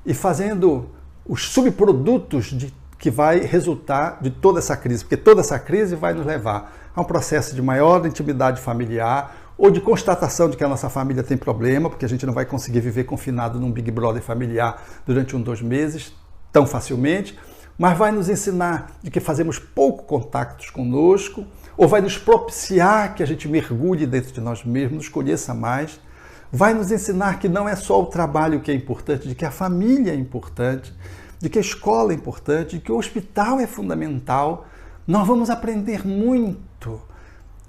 e fazendo os subprodutos que vai resultar de toda essa crise, porque toda essa crise vai nos levar a um processo de maior intimidade familiar ou de constatação de que a nossa família tem problema, porque a gente não vai conseguir viver confinado num Big Brother familiar durante 1, 2 meses tão facilmente, mas vai nos ensinar de que fazemos pouco contactos conosco, ou vai nos propiciar que a gente mergulhe dentro de nós mesmos, nos conheça mais, vai nos ensinar que não é só o trabalho que é importante, de que a família é importante, de que a escola é importante, de que o hospital é fundamental. Nós vamos aprender muito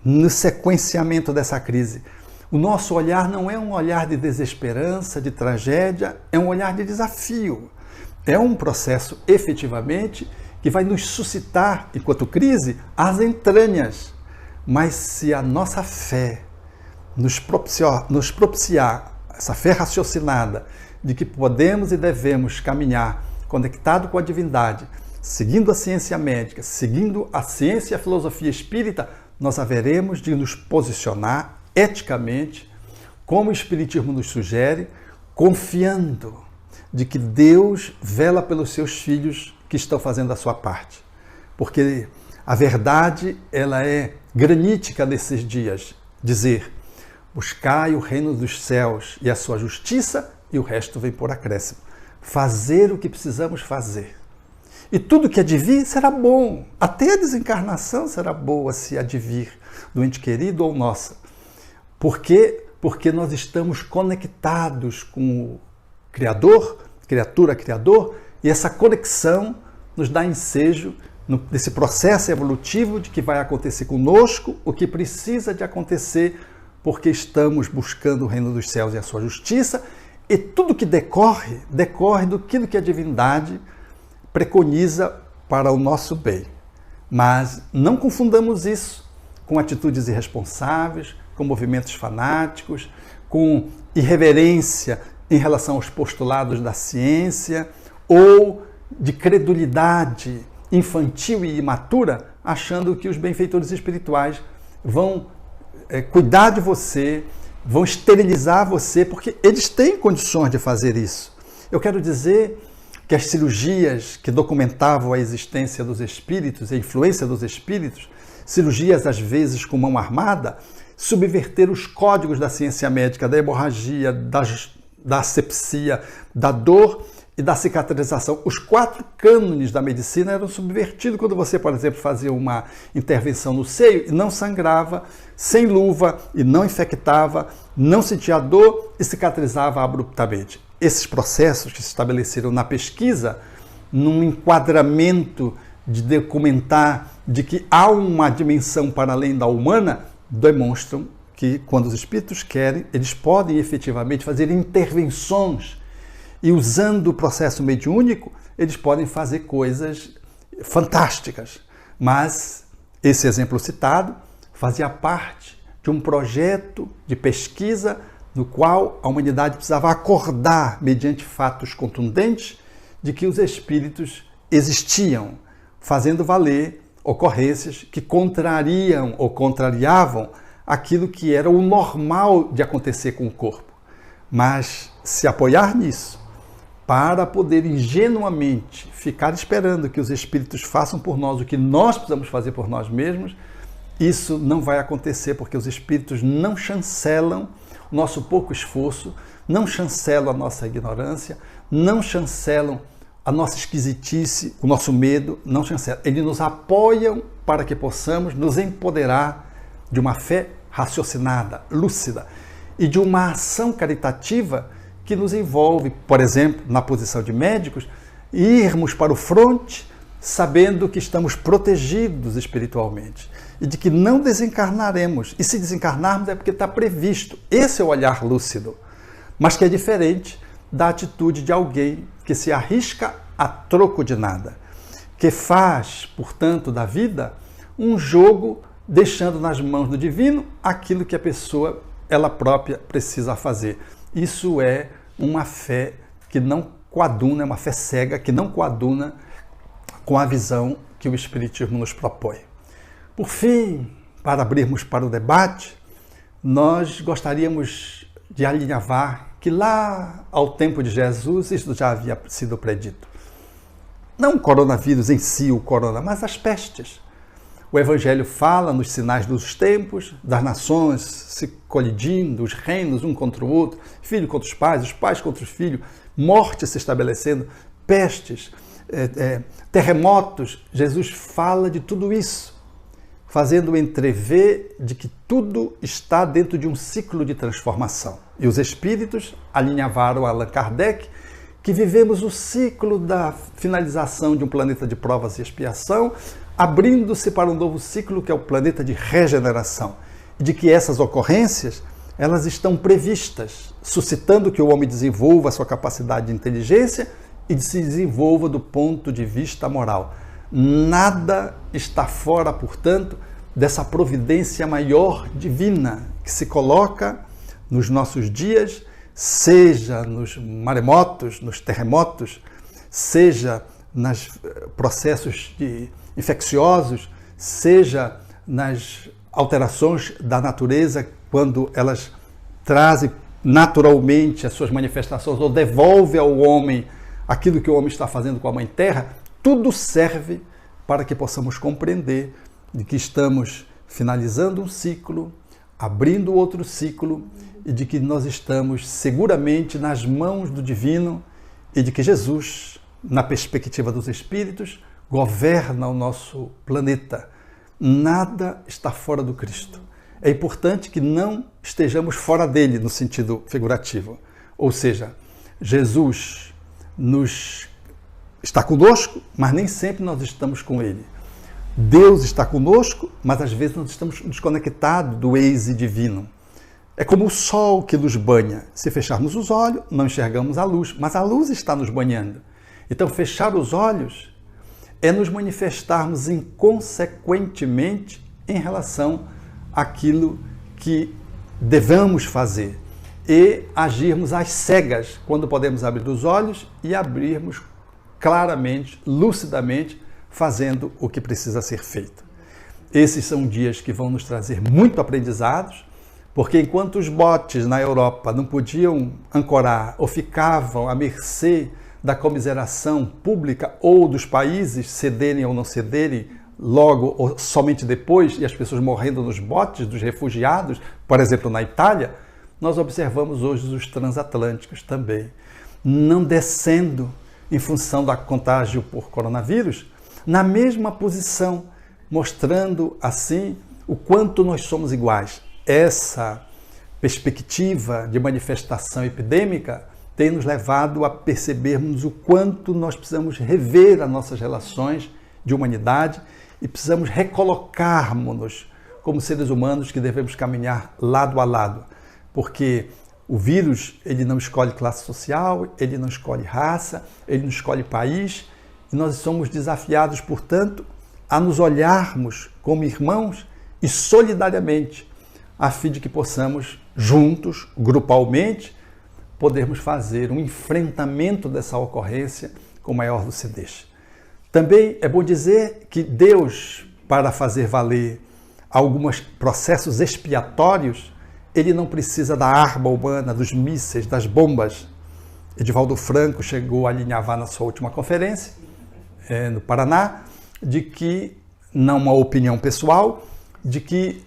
no sequenciamento dessa crise. O nosso olhar não é um olhar de desesperança, de tragédia, é um olhar de desafio. É um processo, efetivamente, que vai nos suscitar, enquanto crise, as entranhas. Mas se a nossa fé nos propiciar essa fé raciocinada de que podemos e devemos caminhar conectado com a divindade, seguindo a ciência médica, seguindo a ciência e a filosofia espírita, nós haveremos de nos posicionar eticamente, como o Espiritismo nos sugere, confiando de que Deus vela pelos seus filhos que estão fazendo a sua parte. Porque a verdade, ela é granítica nesses dias. Dizer, buscai o reino dos céus e a sua justiça, e o resto vem por acréscimo. Fazer o que precisamos fazer. E tudo que advir será bom. Até a desencarnação será boa se advir do ente querido ou nossa. Por quê? Porque nós estamos conectados com o Criador, criatura, Criador, e essa conexão nos dá ensejo nesse processo evolutivo de que vai acontecer conosco o que precisa de acontecer, porque estamos buscando o reino dos céus e a sua justiça, e tudo que decorre do que a divindade preconiza para o nosso bem. Mas não confundamos isso com atitudes irresponsáveis, com movimentos fanáticos, com irreverência em relação aos postulados da ciência, ou de credulidade infantil e imatura, achando que os benfeitores espirituais vão cuidar de você, vão esterilizar você, porque eles têm condições de fazer isso. Eu quero dizer que as cirurgias que documentavam a existência dos espíritos, a influência dos espíritos, cirurgias às vezes com mão armada, subverter os códigos da ciência médica, da hemorragia, da asepsia, da dor e da cicatrização. Os 4 cânones da medicina eram subvertidos quando você, por exemplo, fazia uma intervenção no seio e não sangrava, sem luva e não infectava, não sentia dor e cicatrizava abruptamente. Esses processos que se estabeleceram na pesquisa, num enquadramento de documentar de que há uma dimensão para além da humana, demonstram que quando os espíritos querem, eles podem efetivamente fazer intervenções e usando o processo mediúnico, eles podem fazer coisas fantásticas. Mas esse exemplo citado fazia parte de um projeto de pesquisa no qual a humanidade precisava acordar, mediante fatos contundentes, de que os espíritos existiam, fazendo valer ocorrências que contrariam ou contrariavam aquilo que era o normal de acontecer com o corpo. Mas se apoiar nisso, para poder ingenuamente ficar esperando que os espíritos façam por nós o que nós precisamos fazer por nós mesmos, isso não vai acontecer, porque os espíritos não chancelam o nosso pouco esforço, não chancelam a nossa ignorância, não chancelam a nossa esquisitice, o nosso medo, não chancelam. Eles nos apoiam para que possamos nos empoderar de uma fé raciocinada, lúcida, e de uma ação caritativa que nos envolve, por exemplo, na posição de médicos, irmos para o fronte sabendo que estamos protegidos espiritualmente e de que não desencarnaremos. E se desencarnarmos é porque está previsto. Esse é o olhar lúcido, mas que é diferente da atitude de alguém que se arrisca a troco de nada, que faz, portanto, da vida um jogo, deixando nas mãos do divino aquilo que a pessoa, ela própria, precisa fazer. Isso é uma fé que não coaduna, é uma fé cega que não coaduna com a visão que o Espiritismo nos propõe. Por fim, para abrirmos para o debate, nós gostaríamos de alinhavar que lá ao tempo de Jesus isso já havia sido predito. Não o coronavírus em si, o corona, mas as pestes. O Evangelho fala nos sinais dos tempos, das nações se colidindo, os reinos um contra o outro, filho contra os pais contra os filhos, morte se estabelecendo, pestes, terremotos. Jesus fala de tudo isso, fazendo entrever de que tudo está dentro de um ciclo de transformação. E os espíritos alinhavaram a Allan Kardec que vivemos o ciclo da finalização de um planeta de provas e expiação, abrindo-se para um novo ciclo que é o planeta de regeneração. E de que essas ocorrências elas estão previstas, suscitando que o homem desenvolva a sua capacidade de inteligência e se desenvolva do ponto de vista moral. Nada está fora, portanto, dessa providência maior divina que se coloca nos nossos dias, seja nos maremotos, nos terremotos, seja nos processos infecciosos, seja nas alterações da natureza, quando elas trazem naturalmente as suas manifestações ou devolvem ao homem aquilo que o homem está fazendo com a Mãe Terra, tudo serve para que possamos compreender de que estamos finalizando um ciclo, abrindo outro ciclo e de que nós estamos seguramente nas mãos do Divino e de que Jesus, na perspectiva dos Espíritos, governa o nosso planeta. Nada está fora do Cristo. É importante que não estejamos fora dele no sentido figurativo. Ou seja, Jesus está conosco, mas nem sempre nós estamos com ele. Deus está conosco, mas às vezes nós estamos desconectados do Waze divino. É como o sol que nos banha. Se fecharmos os olhos, não enxergamos a luz, mas a luz está nos banhando. Então, fechar os olhos é nos manifestarmos inconsequentemente em relação àquilo que devemos fazer e agirmos às cegas, quando podemos abrir os olhos e abrirmos claramente, lucidamente, fazendo o que precisa ser feito. Esses são dias que vão nos trazer muito aprendizados, porque enquanto os botes na Europa não podiam ancorar ou ficavam à mercê da comiseração pública ou dos países cederem ou não cederem logo ou somente depois, e as pessoas morrendo nos botes dos refugiados, por exemplo, na Itália, nós observamos hoje os transatlânticos também, não descendo em função da contágio por coronavírus, na mesma posição, mostrando assim o quanto nós somos iguais. Essa perspectiva de manifestação epidêmica tem nos levado a percebermos o quanto nós precisamos rever as nossas relações de humanidade e precisamos recolocarmos-nos como seres humanos que devemos caminhar lado a lado, porque o vírus, ele não escolhe classe social, ele não escolhe raça, ele não escolhe país, e nós somos desafiados, portanto, a nos olharmos como irmãos e solidariamente, a fim de que possamos, juntos, grupalmente, podermos fazer um enfrentamento dessa ocorrência com maior lucidez. Também é bom dizer que Deus, para fazer valer alguns processos expiatórios, ele não precisa da arma humana, dos mísseis, das bombas. Edivaldo Franco chegou a alinhavar na sua última conferência, no Paraná, de que, não uma opinião pessoal, de que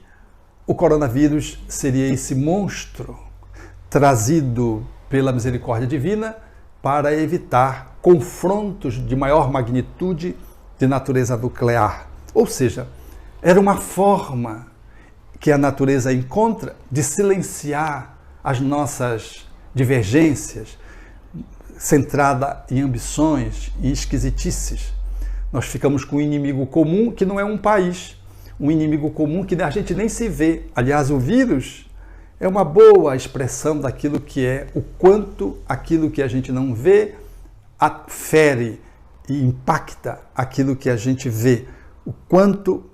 o coronavírus seria esse monstro trazido pela misericórdia divina para evitar confrontos de maior magnitude de natureza nuclear. Ou seja, era uma forma que a natureza encontra de silenciar as nossas divergências, centrada em ambições e esquisitices. Nós ficamos com um inimigo comum que não é um país, um inimigo comum que a gente nem se vê. Aliás, o vírus é uma boa expressão daquilo que é o quanto aquilo que a gente não vê afere e impacta aquilo que a gente vê. O quanto,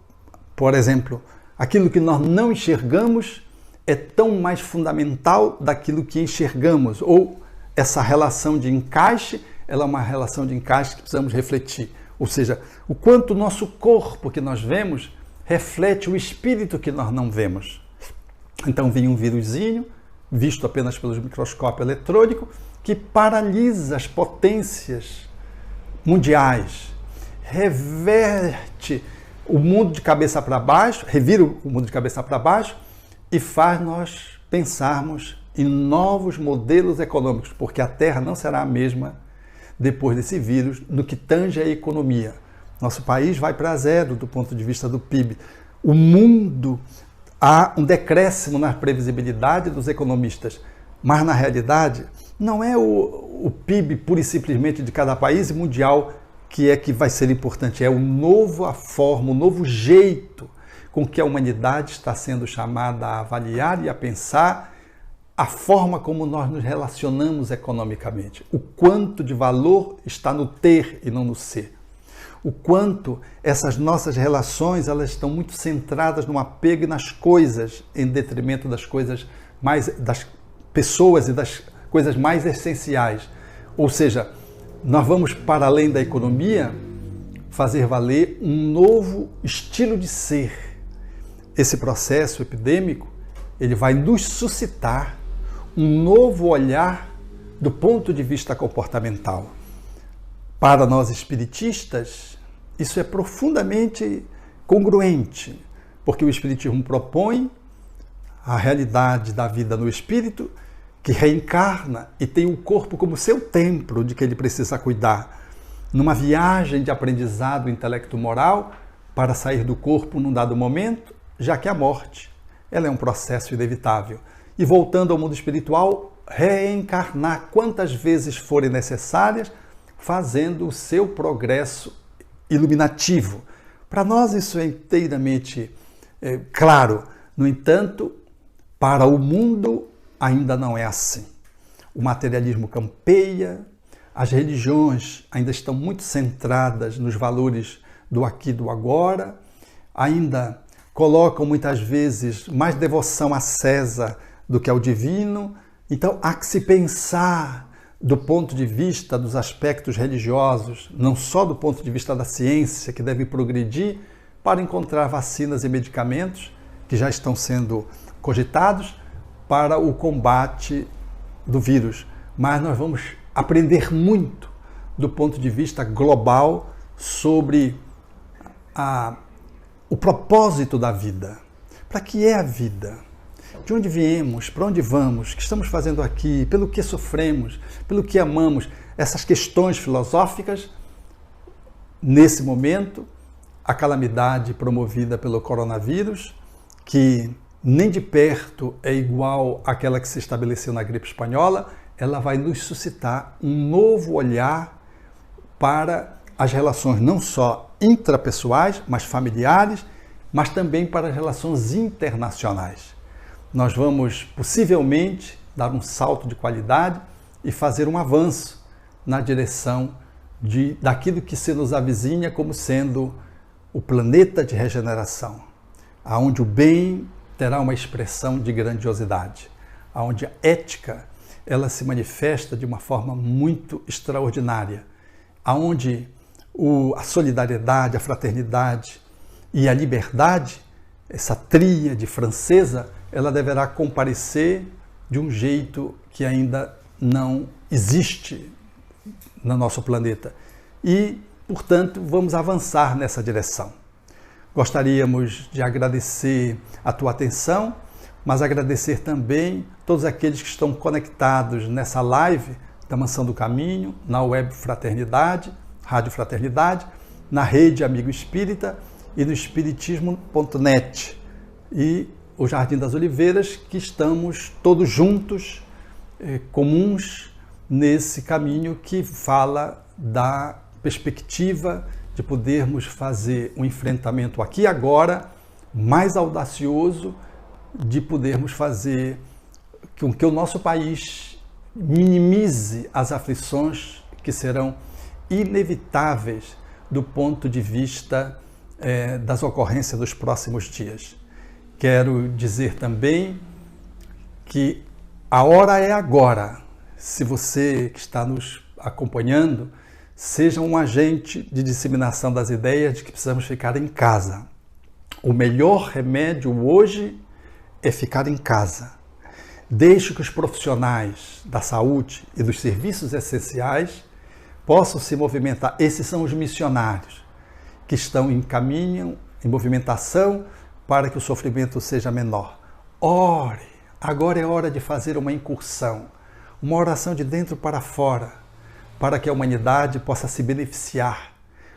por exemplo, aquilo que nós não enxergamos é tão mais fundamental daquilo que enxergamos. Ou essa relação de encaixe, ela é uma relação de encaixe que precisamos refletir. Ou seja, o quanto o nosso corpo que nós vemos reflete o espírito que nós não vemos. Então vem um vírusinho, visto apenas pelo microscópio eletrônico, que paralisa as potências mundiais, reverte o mundo de cabeça para baixo, revira o mundo de cabeça para baixo e faz nós pensarmos em novos modelos econômicos, porque a Terra não será a mesma depois desse vírus no que tange a economia. Nosso país vai para zero do ponto de vista do PIB. O mundo, há um decréscimo na previsibilidade dos economistas, mas na realidade não é o PIB pura e simplesmente de cada país mundial que vai ser importante, é a forma, o novo jeito com que a humanidade está sendo chamada a avaliar e a pensar a forma como nós nos relacionamos economicamente, o quanto de valor está no ter e não no ser, o quanto essas nossas relações elas estão muito centradas no apego e nas coisas, em detrimento das coisas das pessoas e das coisas mais essenciais. Ou seja, nós vamos para além da economia fazer valer um novo estilo de ser. Esse processo epidêmico, ele vai nos suscitar um novo olhar do ponto de vista comportamental. Para nós espiritistas, isso é profundamente congruente, porque o espiritismo propõe a realidade da vida no espírito, que reencarna e tem o corpo como seu templo de que ele precisa cuidar, numa viagem de aprendizado intelecto-moral para sair do corpo num dado momento, já que a morte ela é um processo inevitável. E voltando ao mundo espiritual, reencarnar quantas vezes forem necessárias, fazendo o seu progresso iluminativo. Para nós isso é inteiramente claro. No entanto, para o mundo ainda não é assim. O materialismo campeia, as religiões ainda estão muito centradas nos valores do aqui e do agora, ainda colocam muitas vezes mais devoção a César do que ao divino. Então há que se pensar do ponto de vista dos aspectos religiosos, não só do ponto de vista da ciência, que deve progredir para encontrar vacinas e medicamentos que já estão sendo cogitados para o combate do vírus. Mas nós vamos aprender muito do ponto de vista global sobre o propósito da vida. Para que é a vida? De onde viemos? Para onde vamos? O que estamos fazendo aqui? Pelo que sofremos? Pelo que amamos? Essas questões filosóficas, nesse momento, a calamidade promovida pelo coronavírus, que nem de perto é igual àquela que se estabeleceu na gripe espanhola, ela vai nos suscitar um novo olhar para as relações não só intrapessoais, mas familiares, mas também para as relações internacionais. Nós vamos possivelmente dar um salto de qualidade e fazer um avanço na direção daquilo que se nos avizinha como sendo o planeta de regeneração, onde o bem terá uma expressão de grandiosidade, onde a ética ela se manifesta de uma forma muito extraordinária, onde a solidariedade, a fraternidade e a liberdade, essa tríade francesa, ela deverá comparecer de um jeito que ainda não existe no nosso planeta. E, portanto, vamos avançar nessa direção. Gostaríamos de agradecer a tua atenção, mas agradecer também todos aqueles que estão conectados nessa live da Mansão do Caminho, na Web Fraternidade, Rádio Fraternidade, na Rede Amigo Espírita e no Espiritismo.net e o Jardim das Oliveiras, que estamos todos juntos, comuns, nesse caminho que fala da perspectiva de podermos fazer um enfrentamento aqui e agora mais audacioso, de podermos fazer com que o nosso país minimize as aflições que serão inevitáveis do ponto de vista das ocorrências dos próximos dias. Quero dizer também que a hora é agora. Se você que está nos acompanhando, seja um agente de disseminação das ideias de que precisamos ficar em casa. O melhor remédio hoje é ficar em casa. Deixe que os profissionais da saúde e dos serviços essenciais possam se movimentar. Esses são os missionários que estão em caminho, em movimentação, para que o sofrimento seja menor. Ore! Agora é hora de fazer uma incursão, uma oração de dentro para fora, para que a humanidade possa se beneficiar.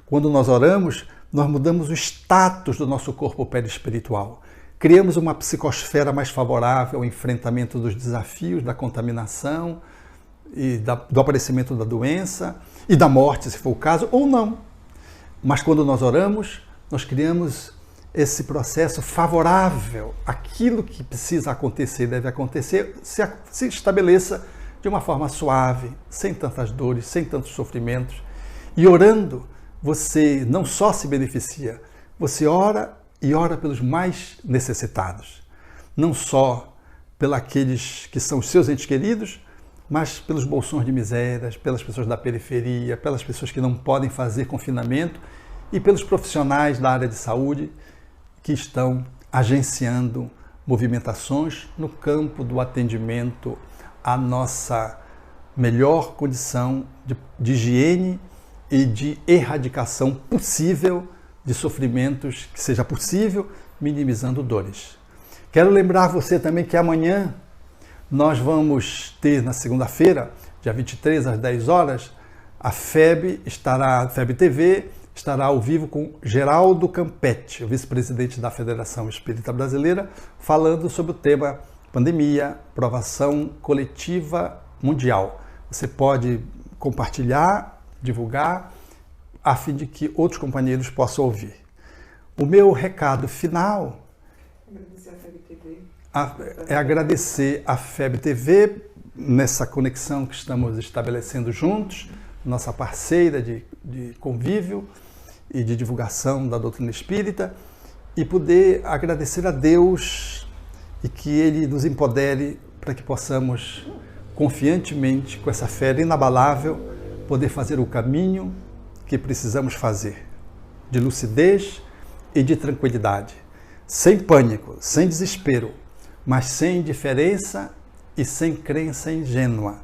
Quando nós oramos, nós mudamos o status do nosso corpo perispiritual. Criamos uma psicosfera mais favorável ao enfrentamento dos desafios da contaminação e do aparecimento da doença e da morte, se for o caso, ou não. Mas quando nós oramos, nós criamos esse processo favorável, aquilo que precisa acontecer e deve acontecer, se estabeleça de uma forma suave, sem tantas dores, sem tantos sofrimentos. E orando, você não só se beneficia, você ora e ora pelos mais necessitados. Não só pelos que são os seus entes queridos, mas pelos bolsões de misérias, pelas pessoas da periferia, pelas pessoas que não podem fazer confinamento e pelos profissionais da área de saúde que estão agenciando movimentações no campo do atendimento à nossa melhor condição de higiene e de erradicação possível de sofrimentos que seja possível, minimizando dores. Quero lembrar você também que amanhã nós vamos ter, na segunda-feira, dia 23 às 10 horas, a FEB TV estará ao vivo com Geraldo Campetti, o vice-presidente da Federação Espírita Brasileira, falando sobre o tema pandemia, provação coletiva mundial. Você pode compartilhar, divulgar, a fim de que outros companheiros possam ouvir. O meu recado final é agradecer a FEB TV nessa conexão que estamos estabelecendo juntos, nossa parceira de convívio e de divulgação da doutrina espírita, e poder agradecer a Deus e que Ele nos empodere para que possamos confiantemente, com essa fé inabalável, poder fazer o caminho que precisamos fazer, de lucidez e de tranquilidade, sem pânico, sem desespero, mas sem indiferença e sem crença ingênua,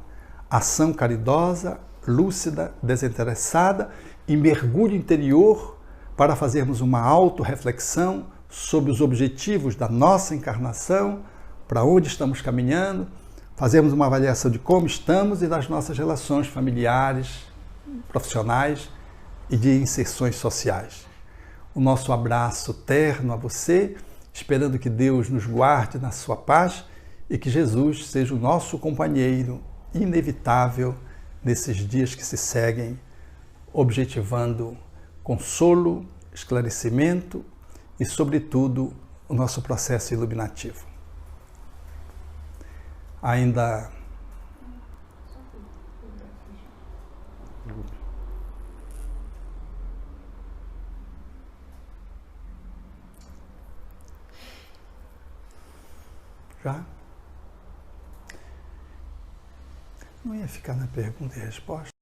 ação caridosa, lúcida, desinteressada e mergulho interior para fazermos uma autorreflexão sobre os objetivos da nossa encarnação, para onde estamos caminhando, fazermos uma avaliação de como estamos e das nossas relações familiares, profissionais e de inserções sociais. O nosso abraço terno a você, esperando que Deus nos guarde na sua paz e que Jesus seja o nosso companheiro inevitável nesses dias que se seguem, objetivando consolo, esclarecimento e, sobretudo, o nosso processo iluminativo. Ainda já? Não ia ficar na pergunta e resposta?